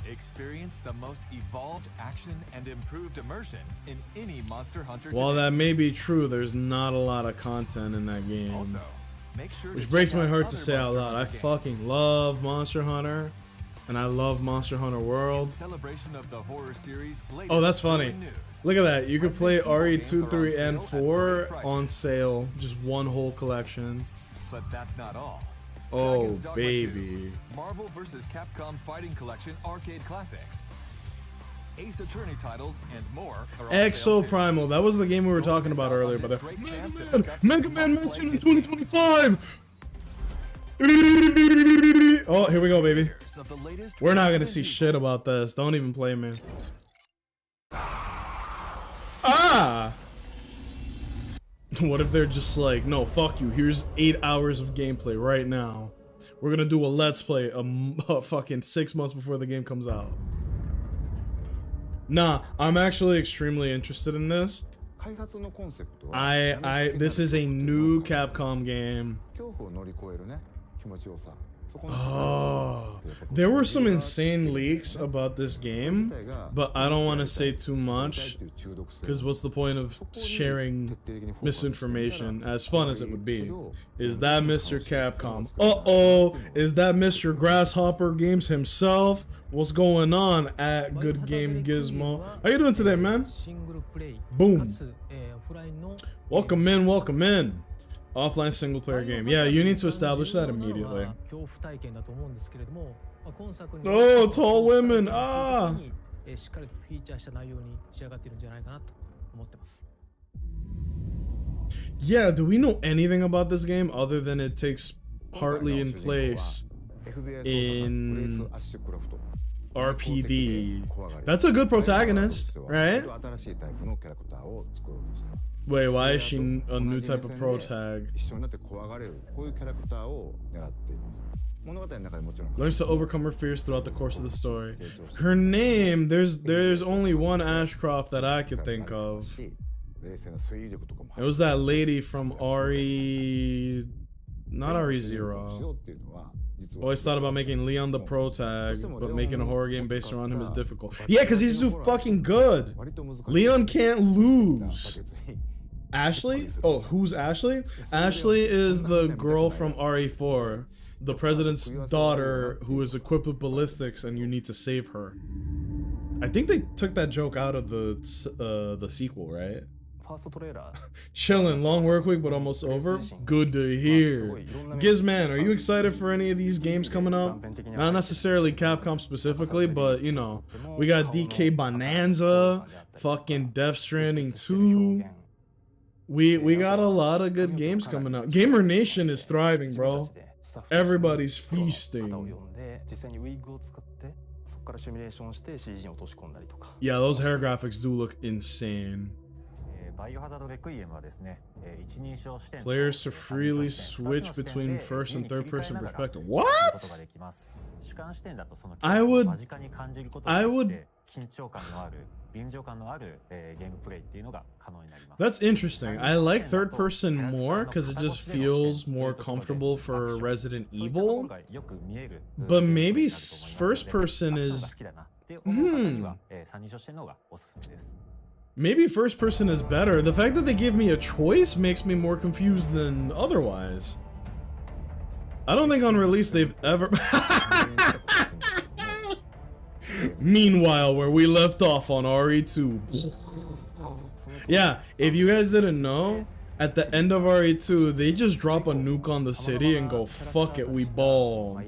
Experience the most evolved action and improved immersion in any Monster Hunter While today. that may be true, there's not a lot of content in that game. Also, make sure Which to breaks check my out heart other to say out Monster loud. I Hunter games. fucking love Monster Hunter, and I love Monster Hunter In World. celebration of the horror series, Oh, that's funny. latest news. Look at that. You can play Resident Evil RE2, games are on 3, sale and at 4 great on prices. sale. Just one whole collection. But that's not all. Oh, Dragon's Dogma 2, baby. Marvel vs. Capcom Fighting Collection Arcade Classics. Ace Attorney titles and more are on sale Exo too. Primal. That was the game we were Don't talking miss about out on earlier, this but great Mega chance to Man, pick up Mega this Man must-play mentioned in hidden 2025. Oh, here we go, baby. features of the latest We're not gonna Resident see Evil. shit about this. Don't even play me. Ah! What if they're just like, no, fuck you. Here's 8 hours of gameplay right now. We're gonna do a let's play fucking 6 months before the game comes out. Nah, I'm actually extremely interested in this. This is a new Capcom game. Oh, there were some insane leaks about this game, but I don't want to say too much, because what's the point of sharing misinformation, as fun as it would be? Is that Mr. Capcom? Uh-oh, is that Mr. Grasshopper Games himself? What's going on at Good Game Gizmo? How you doing today, man? Boom. Welcome in, welcome in. Offline single player game. Yeah, you need to establish that immediately. Oh, tall women. Ah. Yeah, do we know anything about this game other than it takes partly in place in RPD? That's a good protagonist, right? Wait, why is she a new type of protag? Learns to overcome her fears throughout the course of the story. Her name, there's only one Ashcroft that I could think of. It was that lady from RE... Not RE0. Always thought about making Leon the protag, but making a horror game based around him is difficult. Yeah, because he's too fucking good. Leon can't lose. Ashley? Oh, who's Ashley? Ashley is the girl from RE4, the president's daughter who is equipped with ballistics, and you need to save her. I think they took that joke out of the sequel, right? Chillin', long work week, but almost over. Good to hear. Gizman, are you excited for any of these games coming up? Not necessarily Capcom specifically, but you know, we got DK Bonanza, fucking Death Stranding 2. We got a lot of good games coming out. Gamer Nation is thriving, bro. Everybody's feasting. Yeah, those hair graphics do look insane. Players to freely switch between first and third person perspective. What? I would That's interesting. I like third person more because it just feels more comfortable for Resident Evil. But maybe first person is... Maybe first person is better. The fact that they give me a choice makes me more confused than otherwise. I don't think on release they've ever... Meanwhile, where we left off on RE2. Yeah, if you guys didn't know, at the end of RE2, they just drop a nuke on the city and go, fuck it, we ball.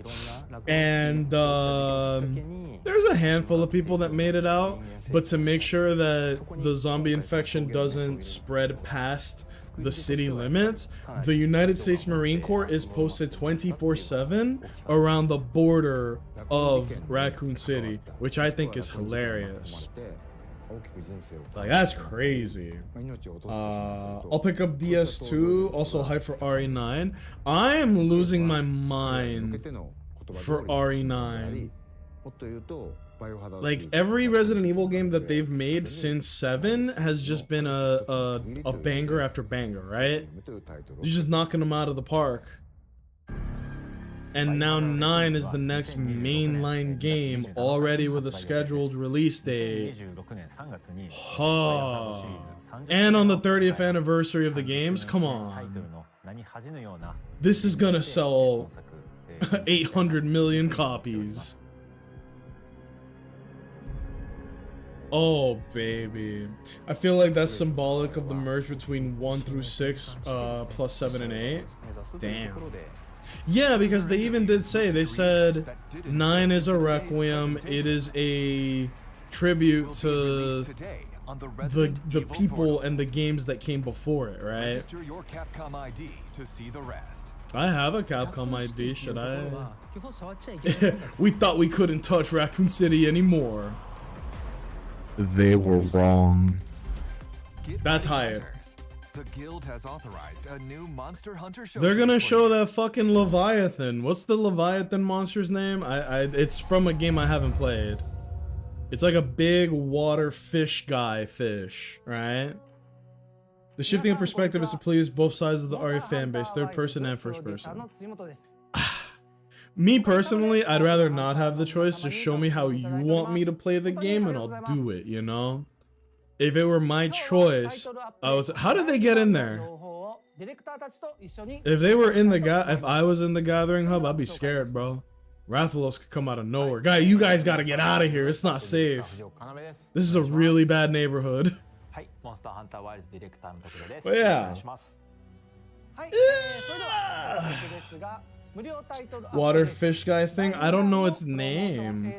And there's a handful of people that made it out, but to make sure that the zombie infection doesn't spread past the city limits, the United States Marine Corps is posted 24/7 around the border of Raccoon City, which I think is hilarious. Like, that's crazy. I'll pick up DS2, also hype for RE9. I am losing my mind for RE9. Like, every Resident Evil game that they've made since 7 has just been a banger after banger, right? You're just knocking them out of the park. And now 9 is the next mainline game, already with a scheduled release date. Huh. And on the 30th anniversary of the games? Come on. This is gonna sell 800 million copies. Oh, baby. I feel like that's symbolic of the merge between 1 through 6, plus 7 and 8. Damn. Yeah, because they even did say, they said 9 is a requiem, it is a tribute to the people and the games that came before it, right? Register your Capcom ID to see the rest. I have a Capcom ID, should I? We thought we couldn't touch Raccoon City anymore. They were wrong. That's hype. The guild has authorized a new Monster Hunter show. They're gonna show that fucking Leviathan. What's the Leviathan monster's name? It's from a game I haven't played. It's like a big water fish guy fish, right? The shifting of perspective is to please both sides of the RE fanbase, third person and first person. Me personally, I'd rather not have the choice. Just show me how you want me to play the game and I'll do it, you know? If it were my choice, how did they get in there? If they were in the if I was in the Gathering Hub, I'd be scared, bro. Rathalos could come out of nowhere. You guys gotta get out of here. It's not safe. This is a really bad neighborhood. But yeah. Water fish guy thing? I don't know its name.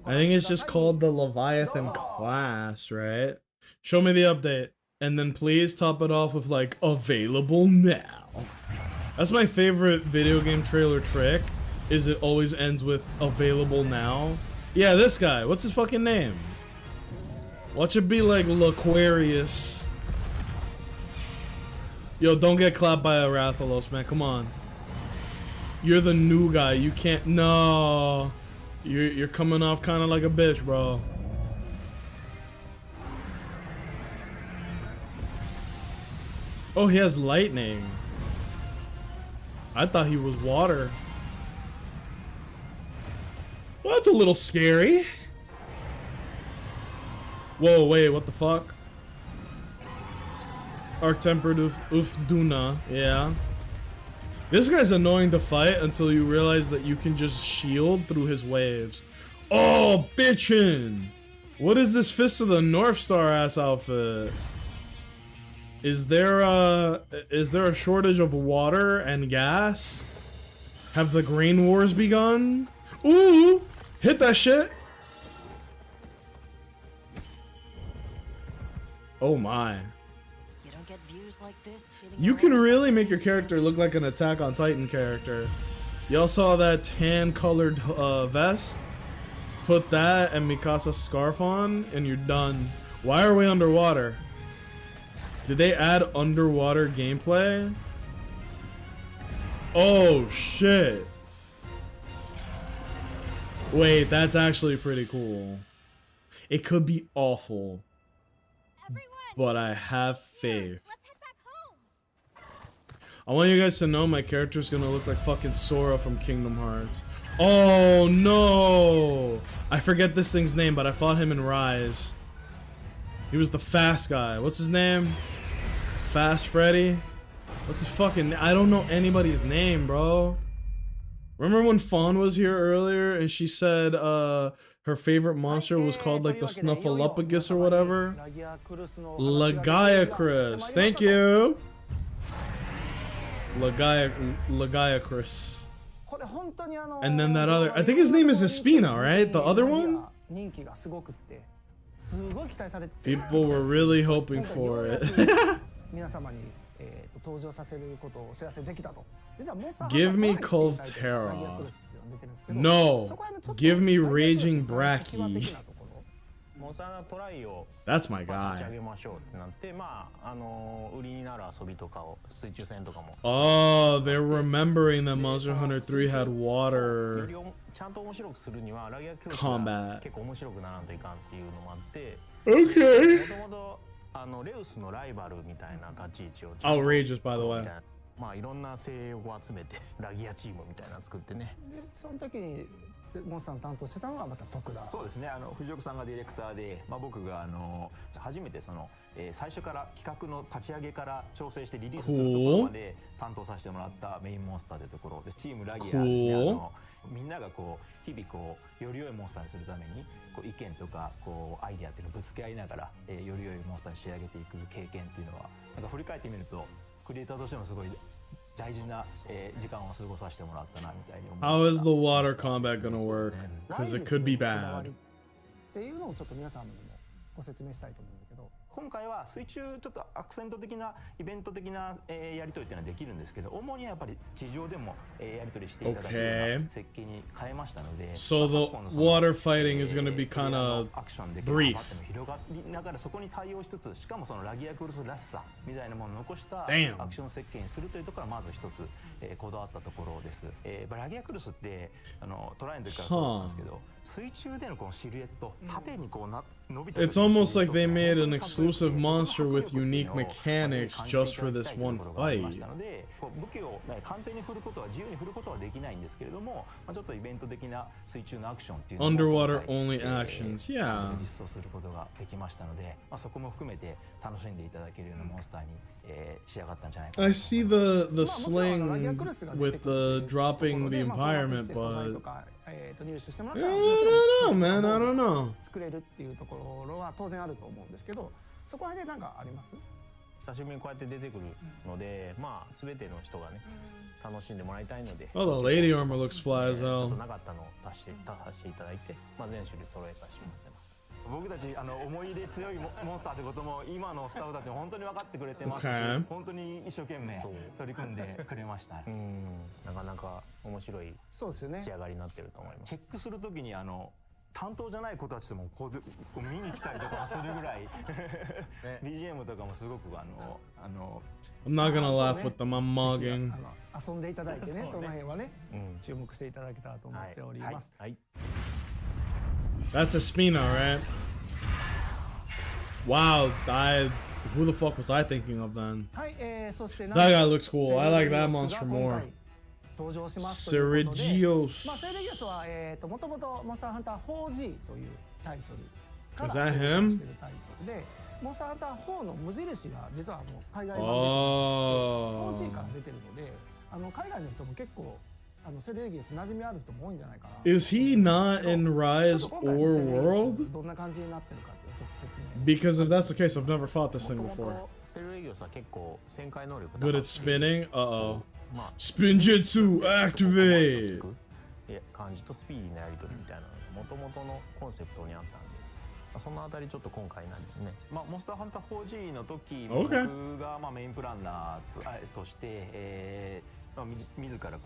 I think it's just called the Leviathan class, right? Show me the update. And then please top it off with like, available now. That's my favorite video game trailer trick, is it always ends with available now. Yeah, this guy. What's his fucking name? Watch it be like Laquarius. Yo, don't get clapped by a Rathalos, man. Come on. You're the new guy. You can't. No. You're coming off kind of like a bitch, bro. Oh, he has lightning. I thought he was water. Well, that's a little scary. Whoa, wait, what the fuck? Arc-tempered Ufduna, yeah. This guy's annoying to fight until you realize that you can just shield through his waves. Oh, bitchin'! What is this Fist of the North Star ass outfit? Is there a shortage of water and gas? Have the grain wars begun? Ooh! Hit that shit! Oh my. You can really make your character look like an Attack on Titan character. Y'all saw that tan colored vest? Put that and Mikasa's scarf on and you're done. Why are we underwater? Did they add underwater gameplay? Oh shit. Wait, that's actually pretty cool. It could be awful. But I have faith. I want you guys to know my character's gonna look like fucking Sora from Kingdom Hearts. Oh no! I forget this thing's name, but I fought him in Rise. He was the fast guy. What's his name? Fast Freddy? What's his fucking... I don't know anybody's name, bro. Remember when Fawn was here earlier and she said her favorite monster was called like the Snuffleupagus or whatever? Lagiacrus. Thank you. Lagiacrus. And then that other, I think his name is Espina, right? The other one? People were really hoping for it. Give me Colterra. No. Give me Raging Bracky. That's my guy. Oh, they're remembering that Monster Hunter 3 had water combat. Okay. Outrageous, by the way. まあいろんな精鋭を集めてラギアチームみたいなの作ってね。その時にモンスターの担当してたのがまた徳田。そうですね。藤岡さんがディレクターで、僕が初めて最初から企画の立ち上げから調整してリリースするところまで担当させてもらったメインモンスターというところで、チームラギアですね。みんなが日々より良いモンスターにするために意見とかアイデアっていうのをぶつけ合いながら、より良いモンスターに仕上げていく経験っていうのはなんか振り返ってみると。クリエイターとしてもすごい大事な時間を過ごさせてもらったなみたいに思います。 How is the water combat gonna work? Because it could be bad. っていうのをちょっと皆さんにもご説明したいと思うんだけど、今回は水中ちょっとアクセント的なイベント的なやり取りっていうのはできるんですけど、主にやっぱり地上でもやり取りしていただけるような設計に変えましたので、 So the water fighting is gonna be kind of brief. 広がりながらそこに対応しつつ、しかもラギアクルスらしさみたいなものを残したアクション設計にするというところがまず一つこだわったところです。ラギアクルスってトライの時からそうなんですけど、水中でのこのシルエット、縦に伸びた。 It's almost like they made an exclusive monster with unique mechanics just for this one fight. 武器を完全に振ることは自由に振ることはできないんですけれども、ちょっとイベント的な水中のアクションっていうのを Underwater only actions, yeah. 実装することができましたので、そこも含めて楽しんでいただけるようなモンスターに仕上がったんじゃないかな。 I see the sling with the dropping the environment, but I don't know, man. I don't know. 作れるっていうところは当然あると思うんですけど、そこら辺で何かあります？久しぶりにこうやって出てくるので、全ての人がね楽しんでもらいたいので。 Oh, the lady armor looks fly as ちょっ hell. となかったのを足させていただいて、全種類揃えさせてもらってます。僕たち思い入れ強いモンスターってことも今のスタッフたちも本当に分かってくれてますし、本当に一生懸命取り組んでくれました。なかなか面白い仕上がりになってると思います。チェックするときに担当じゃない子たちとも見に来たりとかするぐらいBGM とかもすごくI'm not gonna laugh with them. I'm mugging. 遊んでいただいてね、その辺はね、注目していただけたらと思っております。That's Espina, right? Wow, who the fuck was I thinking of then? That guy looks cool. I like that monster more. 登場しますということで、セレギオス Seregios. はもともとモンスターハンター 4G というタイトル Is から that 登 him? 場しているタイトルで、モンスターハンター4の無印が実は海外版で 4G から出てるので、海外の人も結構セレギオス馴染みある人も多いんじゃないかな。 Is he not in Rise or World? どんな感じになってるかってちょっと説明。 Because if that's the case, I've never fought this thing before. セルレギオスは結構旋回能力 Good at spinning? Uh-oh. Spinjitzu activate! 感じとスピーディーなやり取りみたいなのが元々のコンセプトにあったんで、そのあたりちょっと今回なんですね。モンスターハンター 4G の時、僕がメインプランナーとして自ら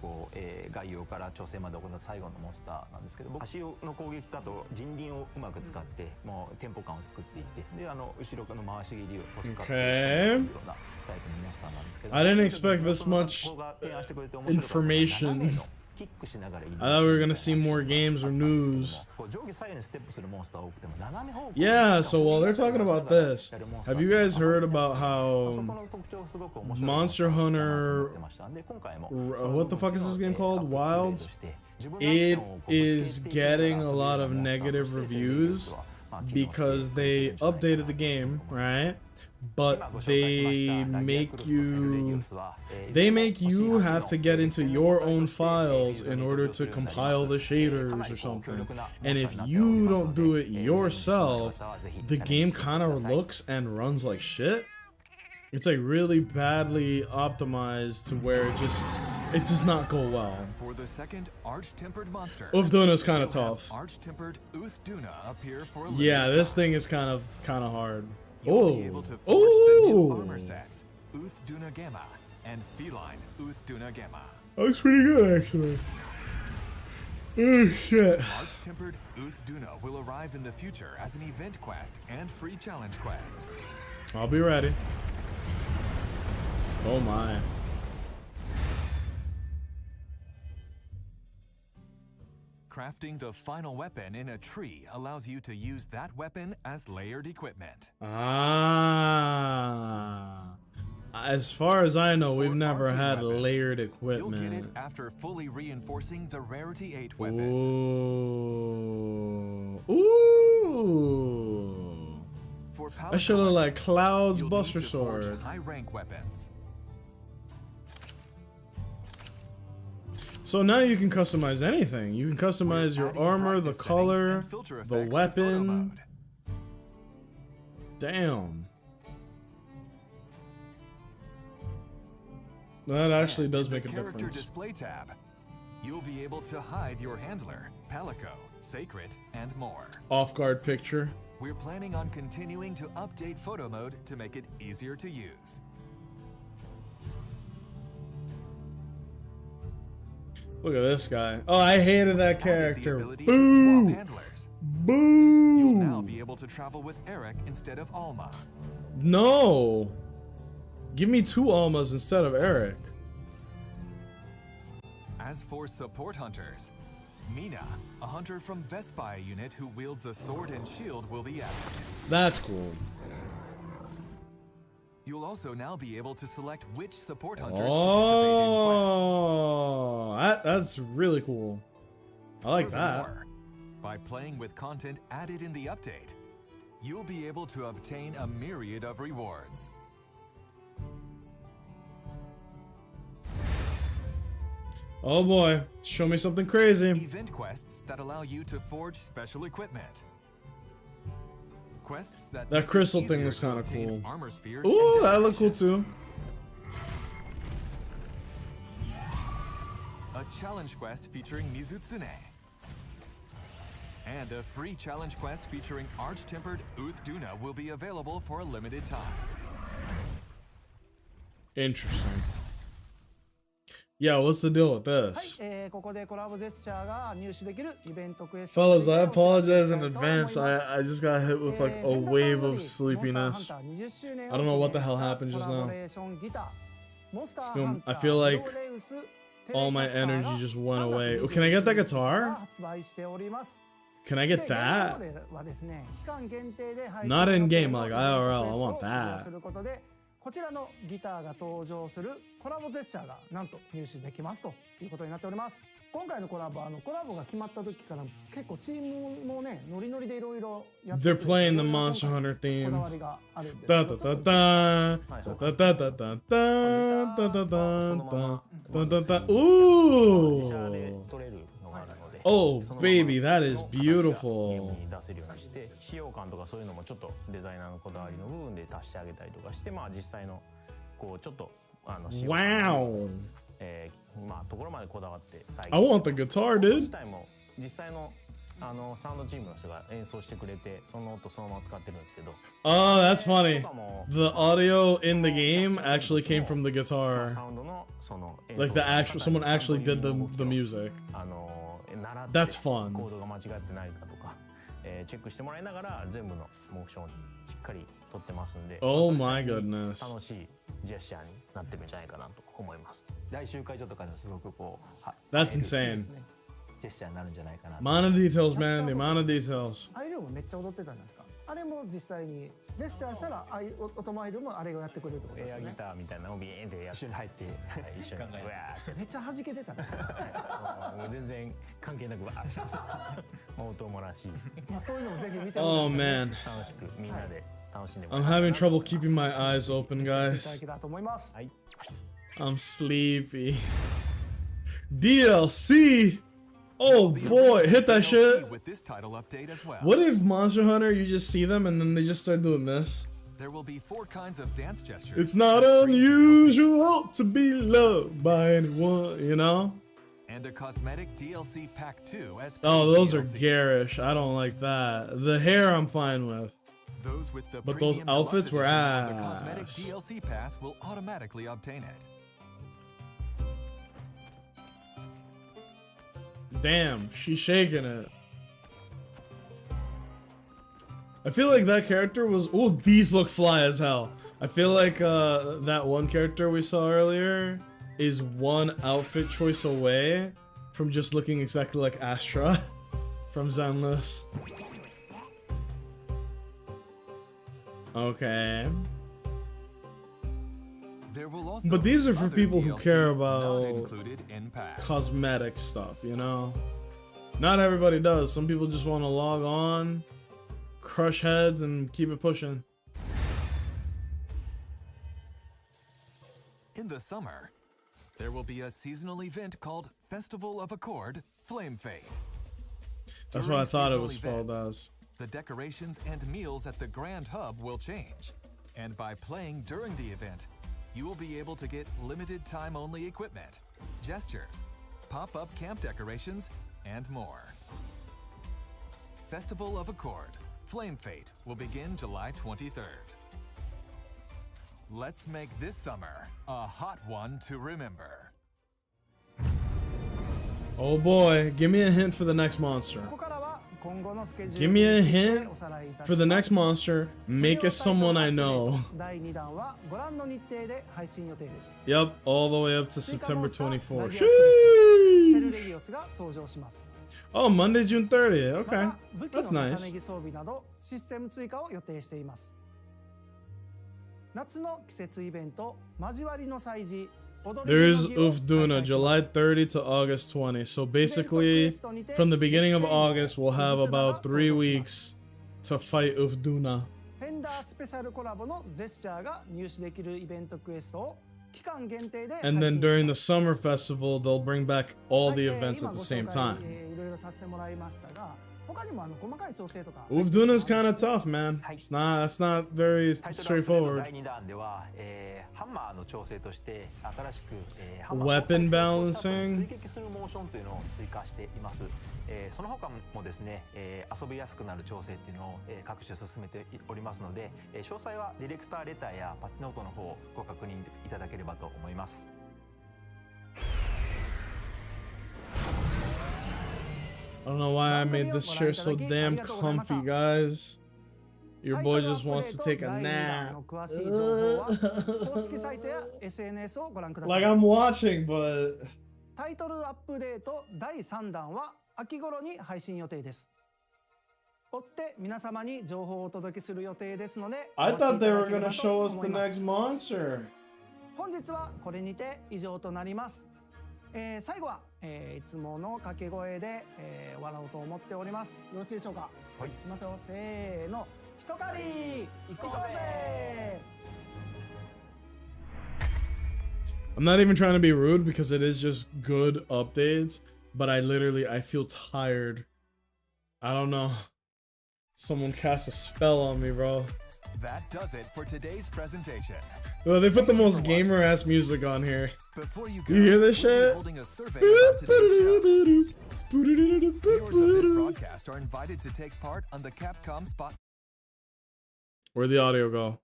概要から調整まで行った最後のモンスターなんですけど、足の攻撃だと人輪をうまく使ってもうテンポ感を作っていって、で後ろの回し蹴りを使ってようなタイプのモンスターなんですけど、 I didn't expect this much information. I thought we were gonna see more games or news. Yeah, so while they're talking about this, have you guys heard about how Monster Hunter, what the fuck is this game called? Wild? It is getting a lot of negative reviews because they updated the game, right? But they make you have to get into your own files in order to compile the shaders or something. And if you don't do it yourself, the game kind of looks and runs like shit. It's like really badly optimized to where it does not go well. For the second arch-tempered monster, Uthduna's kind of tough. Arch-tempered Uthdduna appear for a Yeah, limited this time. thing is kind of hard. You'll be able to forge the new armor Oh, sets, Uthdduna Gamma and Feline Uthdduna Gamma. looks pretty good actually. Oh shit. Arch-tempered Uthdduna will arrive in the future as an event quest and free challenge quest. I'll be ready. Oh my. Crafting the final weapon in a tree allows you to use that weapon as layered equipment. Ah. As far as I know, we've For never archery had weapons, layered You'll get it equipment. after fully reinforcing the Rarity 8 weapon. Ooh. Ooh. For power That should look like collecting, Cloud's you'll Buster need to forge Sword. high-rank weapons. So now you can customize anything. You can customize your Adding armor, the brightness settings color, and filter the effects to photo weapon. mode. Damn. That actually And does in make a the character difference. display tab, you'll be able to hide your handler, Palico, Sacred, and more. Off-guard picture. We're planning on continuing to update photo mode to make it easier to use. Look at this guy. Oh, I hated that Added the character. ability to swap Boo! handlers. You'll now Boo! be able to travel with Eric instead of Alma. No! Give me 2 Almas instead of Eric. As for support hunters, Mina, a hunter from Vespai unit who wields a sword and shield, will be added. That's cool. You'll also now be able to select which support hunters participate in quests. Oh, that's really cool. I like that. Furthermore, by playing with content added in the update, you'll be able to obtain a myriad of rewards. Oh boy, show me something crazy. Event quests that allow you to forge special equipment. Quests that That make it crystal thing easier looks to kinda obtain cool. Armor spheres Ooh, and that looked cool decorations. too. A challenge quest featuring Mizutsune. And a free challenge quest featuring Arch-Tempered Uthdduna will be available for a limited time. Interesting. Yeah, what's the deal with はい this?、ここでコラボジェスチャーが入手できるイベントクエスト Fellas, I についてお知らせ apologize した in いと思います advance. I just got hit with like a wave of sleepiness. I don't know what the hell happened just now. I feel like all my energy just went away. Oh, can I get that guitar? Can I get that? Not in game, like IRL. I want that. こちらのギターが登場するコラボジェスチャーがなんと入手できますということになっております。今回のコラボコラボが決まった時から結構チームもねノリノリでいろいろやって They're playing the Monster Hunter こだ theme. わりがあるんです。 Da da da da da da da da da da da da da da. メジャーで Ooh. 取れるのがあるので、 Oh その baby, that is その形がゲーム beautiful. に出せるようにして使用感とかそういうのもちょっとデザイナーのこだわりの部分で足してあげたりとかして、まあ実際のこうちょっと使用感 Wow. まあところまでこだわって再 I want the guitar, 音 dude. 自体も実際のサウンドチームの人が演奏してくれてその音そのまま使ってるんですけど、 Oh, that's funny. とかも The audio in the game actually came from the guitar. サウンドのその演奏 Like the 者の方 actual, に someone ちゃんと actually did 動き the を music. 習って That's fun. コードが間違ってないかとか、チェックしてもらいながら全部のモーションしっかり撮ってますんで、 Oh まあ my そういう goodness. 楽しいジェスチャーになってるんじゃないかなと思います。来週会場とかでもすごくこう That's insane. ジェスチャーになるんじゃないかな。 Amount of details, man. The amount of details. アイリオもめっちゃ踊ってたじゃないですか。あれも実際にジェスチャーしたらオトマイルもあれをやってくれるってことですよね。エアギターみたいなのをビーンってやって一緒に入って、はい、一緒にうわーってめっちゃ弾けてたね。もう全然関係なくわーってもう音もなしまあそういうのもぜひ見てほしい。 Oh man, 楽しくみんなで楽しんでも I'm らえ having trouble keeping my eyes open, いただ guys. けたらと思います。はい I'm sleepy. DLC. Oh boy, hit that shit. With this title update as well. What if Monster Hunter, you just see them and then they just start doing this? There will be 4 kinds of dance gestures. It's not as free unusual to be loved by anyone, you know? DLC, and a cosmetic DLC pack 2 as Oh, paid those are DLC. garish. I don't like that. The hair I'm fine with. Those with the But those premium outfits deluxe were edition of the cosmetic ass. DLC pass will automatically obtain it. Damn, she's shaking it. I feel like that character was. Oh, these look fly as hell. I feel like that one character we saw earlier is one outfit choice away from just looking exactly like Astra from Zenless. Okay. There will also But these be are for other people who DLC care not about included in packs. cosmetic stuff, you know? Not everybody does. Some people just want to log on, crush heads, and keep it pushing. In the summer, there will be a seasonal event called Festival of Accord Flame Fate. That's During what I thought it seasonal was spelled events, as. The decorations and meals at the Grand Hub will change. And by playing during the event, you will be able to get limited time only equipment, gestures, pop-up camp decorations, and more. Festival of Accord Flame Fate will begin July 23rd. Let's make this summer a hot one to remember. Oh boy, give me a hint for the next monster. ここからは今後のスケジュー Give ル me a について hint おさらいいたし for the ま next す。 monster. Make it someone I know. 第2弾はご覧の日程で配信予定です。 Yep, all the way up to 追加 September モンスター 24. ラジアクリスセルレ Sheesh! ギオスが登場します。 Oh, Monday, June 30th. ま Okay. た武器の That's 重 nice. ね着装備などシステム追加を予定しています。夏の季節イベント交わりの祭事踊り There's の儀を開 Ufduna, 催しま July す。 30 to August 20. So basically, from the beginning of August, we'll have about 3 weeks to fight Ufduna. フェンダースペシャルコラボのジェスチャーが入手できるイベントクエストを期間限定で配信し And ます。 then during the summer festival, they'll bring back all the はい events 今 at the ご same 紹介 time. いろいろさせてもらいましたが、他にも細かい調整とか Ufduna's kind of tough, man. It's not very タイトルアップデート straightforward. 第2弾では、ハンマーの調整として新しく、Weapon balancing 追撃するモーションというのを追加しています。その他もですね、遊びやすくなる調整っていうのを、各種進めておりますので、詳細はディレクターレターやパッチノートの方をご確認いただければと思います。I don't know why I made this chair so damn comfy, guys. Your boy just wants to take a 第2弾 nap. の詳しい情報は公式サイトや SNS をご覧くださ Like い。 I'm watching, but タイトルアップデート第3弾は秋頃に配信予定です。追って皆様に情報をお届けする予定ですので、 I お待ち thought い they た were だけれ gonna ば show と us 思 the います next monster. 本日はこれにて以上となります。最後は、いつもの掛け声で、笑おうと思っております。よろしいでしょうか。はい。いきますよ。せーの。一狩り行こうぜ。 I'm not even trying to be rude because it is just good updates, but I feel tired. I don't know. Someone cast a spell on me, bro. That does it for today's presentation. Oh, they put the most gamer ass music on here. Before you go, You hear this we'll be shit? holding a survey about today's show. Viewers of this broadcast are invited to take part on the Capcom Spot. Where'd the audio go?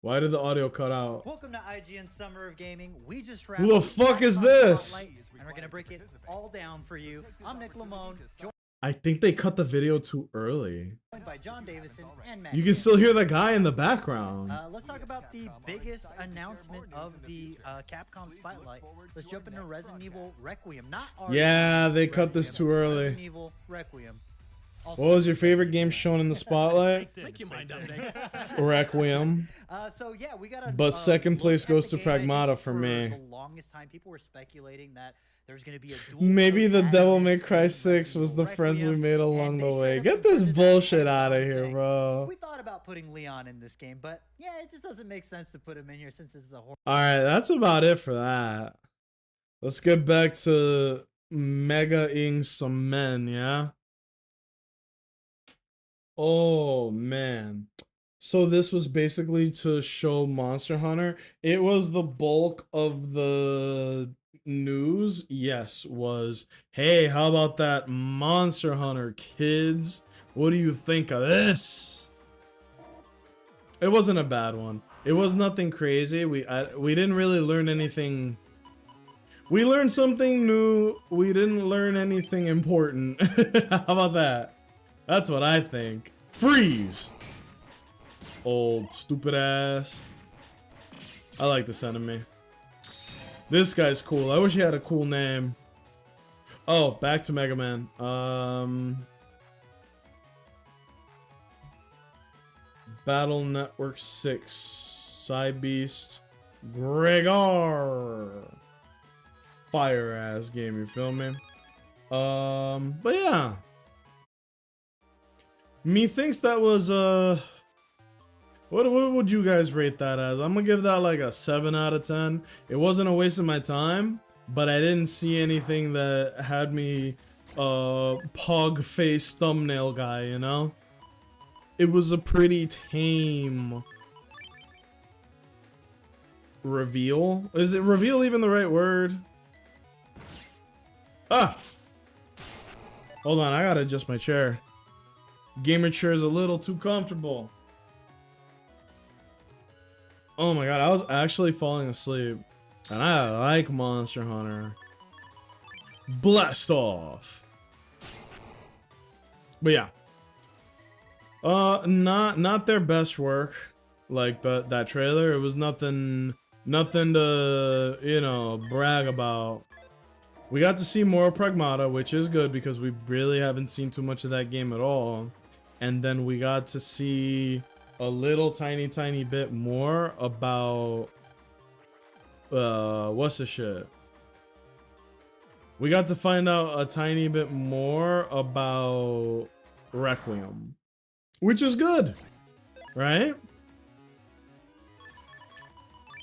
Why did the audio cut out? Welcome to IGN Summer of Gaming. We just Who the wrapped fuck is Capcom this? Spotlight, and we're gonna break it all down for you. I'm Nick Lamone, I think they cut the video too early. joined by John Davison and Matt. You can still hear the guy in the background. Let's talk about the biggest announcement of the Capcom Spotlight. Let's jump into Resident Evil Requiem. Not our Yeah, they cut Resident this too Evil, early. Resident Evil Requiem. Also, What was your favorite game shown in the spotlight? Make your mind up, Nick. Requiem. So yeah, we got a. But second place look at goes the to game. I think Pragmata for me. The longest time, people were speculating that there's going to be a dual Maybe the Devil May protagonist Cry in 6 Resident was the Evil friends we Requiem, made along and the they way. straight up Get this confirmed that bullshit themselves, out of here, saying, bro. We thought about putting Leon in this game, but yeah, it just doesn't make sense to put him in here since this is a horror. Alright, that's about it for that. Let's get back to mega-ing some men, yeah? Oh, man. So this was basically to show Monster Hunter. It was the bulk of the news, yes, was, hey, how about that Monster Hunter, kids? What do you think of this? It wasn't a bad one. It was nothing crazy. We didn't really learn anything. We learned something new. We didn't learn anything important. How about that? That's what I think. Freeze! Old stupid ass. I like this enemy. This guy's cool. I wish he had a cool name. Oh, back to Mega Man. Battle Network 6. Psybeast. Gregor. Fire ass game, you feel me? But yeah. Methinks that was what would you guys rate that as? I'm gonna give that like a 7 out of 10. It wasn't a waste of my time, but I didn't see anything that had me pog face thumbnail guy, you know? It was a pretty tame reveal. Is it reveal even the right word? Ah! Hold on, I gotta adjust my chair. Gamer chair is a little too comfortable. Oh my god, I was actually falling asleep. And I like Monster Hunter. Blast off! But yeah. Not their best work. Like that trailer. It was nothing to, you know, brag about. We got to see more of Pragmata, which is good because we really haven't seen too much of that game at all. And then we got to see a little tiny bit more about what's the shit? We got to find out a tiny bit more about Requiem, which is good, right?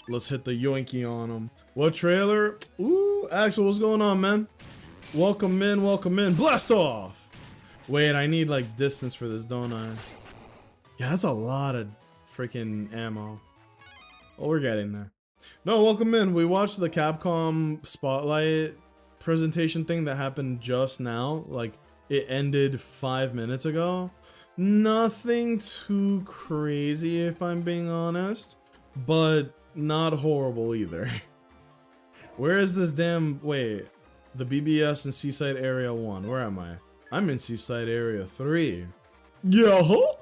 Let's hit the yoinky on him. What trailer? Ooh, Axel, what's going on, man? Welcome in, welcome in. Blast off! Wait, I need like distance for this, don't I? Yeah, that's a lot of freaking ammo. Oh, we're getting there. No, welcome in. We watched the Capcom Spotlight presentation thing that happened just now. Like, it ended 5 minutes ago. Nothing too crazy, if I'm being honest. But not horrible either. Where is this damn... Wait. The BBS in Seaside Area 1. Where am I? I'm in Seaside Area 3. Yo!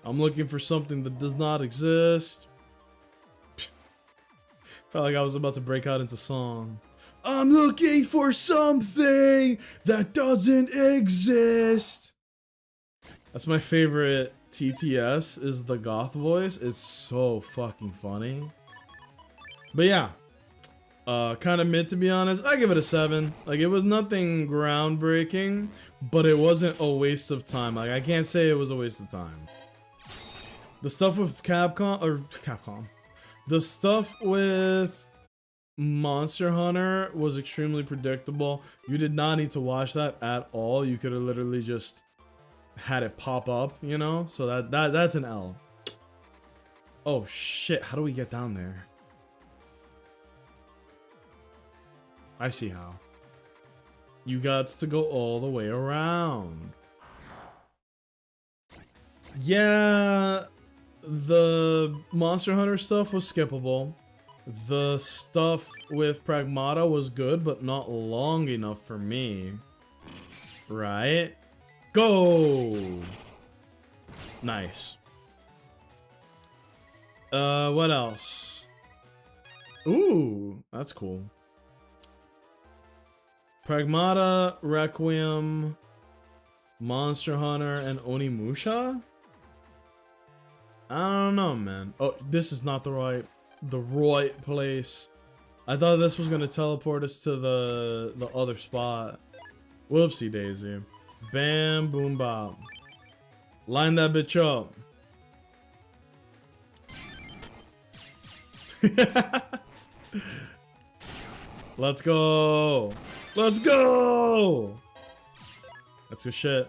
I'm looking for something that does not exist. Felt like I was about to break out into song. I'm looking for something that doesn't exist. That's my favorite TTS, is the goth voice. It's so fucking funny. But yeah. Kind of mid, to be honest. I give it a 7. Like, it was nothing groundbreaking, but it wasn't a waste of time. Like, I can't say it was a waste of time. The stuff with Capcom. The stuff with Monster Hunter was extremely predictable. You did not need to watch that at all. You could have literally just had it pop up, you know? So that's an L. Oh shit, how do we get down there? I see how. You got to go all the way around. Yeah, the Monster Hunter stuff was skippable. The stuff with Pragmata was good, but not long enough for me. Right? Go! Nice. What else? Ooh, that's cool. Pragmata, Requiem, Monster Hunter and Onimusha? I don't know, man. Oh, this is not the right place. I thought this was gonna teleport us to the other spot. Whoopsie daisy. Bam, boom, bop. Line that bitch up. Let's go. Let's go. That's good shit.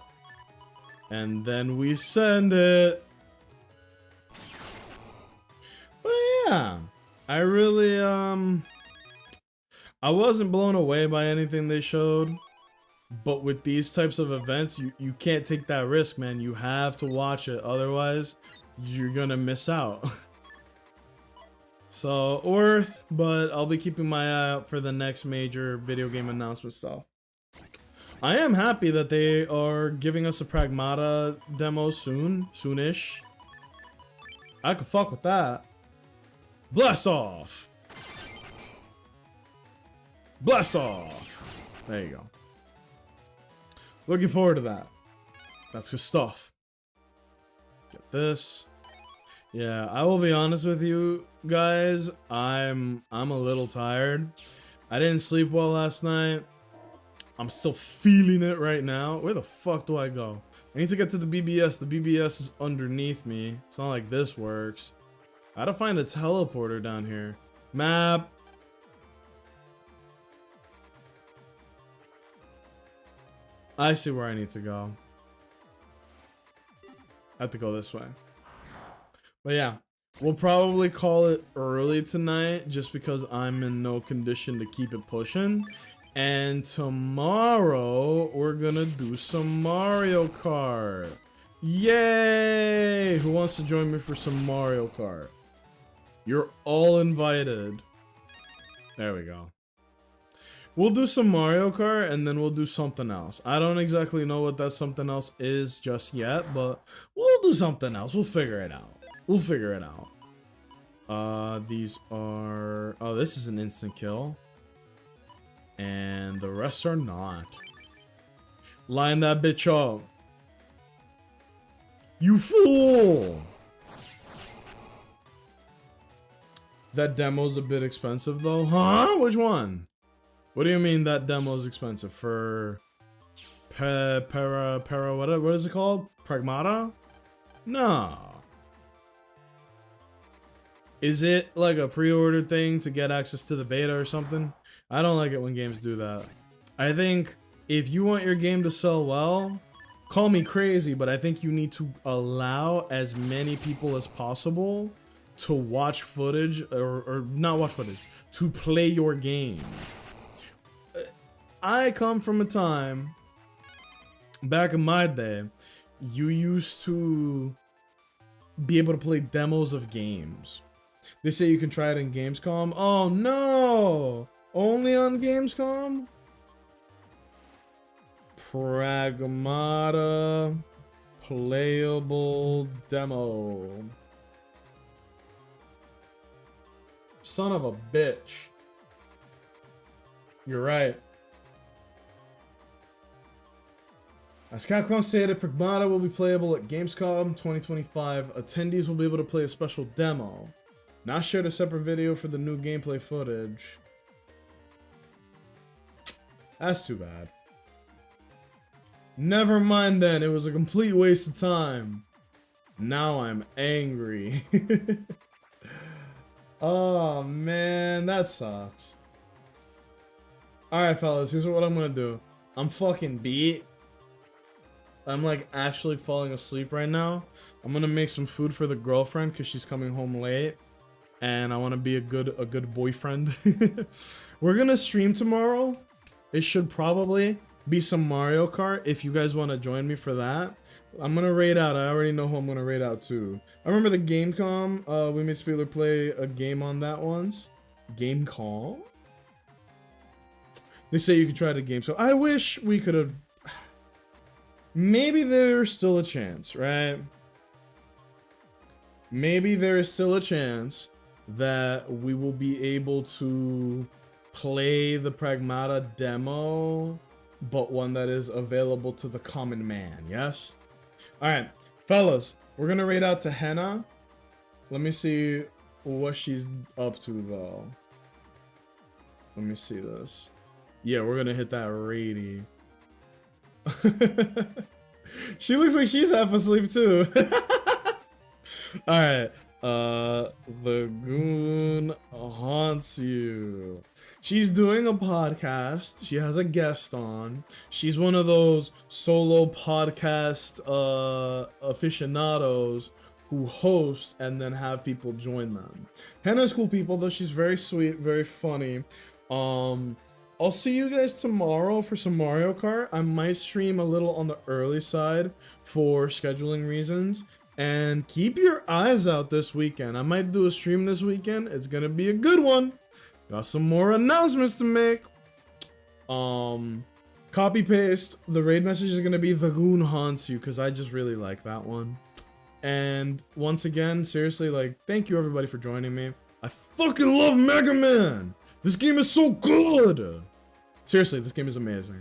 And then we send it. But yeah, I really I wasn't blown away by anything they showed. But with these types of events, you can't take that risk, man. You have to watch it, otherwise you're gonna miss out. So worth, but I'll be keeping my eye out for the next major video game announcement stuff. I am happy that they are giving us a Pragmata demo soonish. I could fuck with that. Blast off! Blast off! There you go. Looking forward to that. That's good stuff. Get this. Yeah, I will be honest with you guys. I'm a little tired. I didn't sleep well last night. I'm still feeling it right now. Where the fuck do I go? I need to get to the BBS. The BBS is underneath me. It's not like this works. I gotta find a teleporter down here. Map. I see where I need to go. I have to go this way. But yeah, we'll probably call it early tonight just because I'm in no condition to keep it pushing. And tomorrow, we're gonna do some Mario Kart. Yay! Who wants to join me for some Mario Kart? You're all invited. There we go. We'll do some Mario Kart and then we'll do something else. I don't exactly know what that something else is just yet, but we'll do something else. We'll figure it out. We'll figure it out. These are... Oh, this is an instant kill. And the rest are not. Line that bitch up. You fool! That demo's a bit expensive though. Huh? Which one? What do you mean that demo is expensive? For... what is it called? Pragmata? No. Is it like a pre-order thing to get access to the beta or something? I don't like it when games do that. I think if you want your game to sell well, call me crazy, but I think you need to allow as many people as possible to watch footage, or not watch footage, to play your game. I come from a time, back in my day, you used to be able to play demos of games. They say you can try it in Gamescom. Oh no! Only on Gamescom? Pragmata playable demo. Son of a bitch. You're right. As Capcom stated, Pragmata will be playable at Gamescom 2025. Attendees will be able to play a special demo. Not shared a separate video for the new gameplay footage. That's too bad. Never mind then, it was a complete waste of time. Now I'm angry. Oh man, that sucks. Alright fellas, here's what I'm gonna do. I'm fucking beat. I'm like actually falling asleep right now. I'm gonna make some food for the girlfriend because she's coming home late. And I want to be a good boyfriend. We're gonna stream tomorrow. It should probably be some Mario Kart if you guys want to join me for that. I'm gonna raid out. I already know who I'm gonna raid out to. I remember the Gamecom. We made Spieler play a game on that once. Gamecom? They say you can try the game. So I wish we could have... Maybe there's still a chance, right? Maybe there is still a chance that we will be able to play the Pragmata demo but one that is available to the common man, yes? Alright, fellas, we're gonna raid out to Henna. Let me see what she's up to, though. Let me see this. Yeah, we're gonna hit that raid. She looks like she's half asleep, too. Alright, the goon haunts you. She's doing a podcast. She has a guest on. She's one of those solo podcast aficionados who host and then have people join them. Henna's cool people, though. She's very sweet, very funny. I'll see you guys tomorrow for some Mario Kart. I might stream a little on the early side for scheduling reasons. And keep your eyes out this weekend. I might do a stream this weekend. It's gonna be a good one. Got some more announcements to make. Copy paste. The raid message is gonna be the goon haunts you, because I just really like that one. And once again, seriously, like, thank you everybody for joining me. I fucking love Mega Man. This game is so good. Seriously, this game is amazing.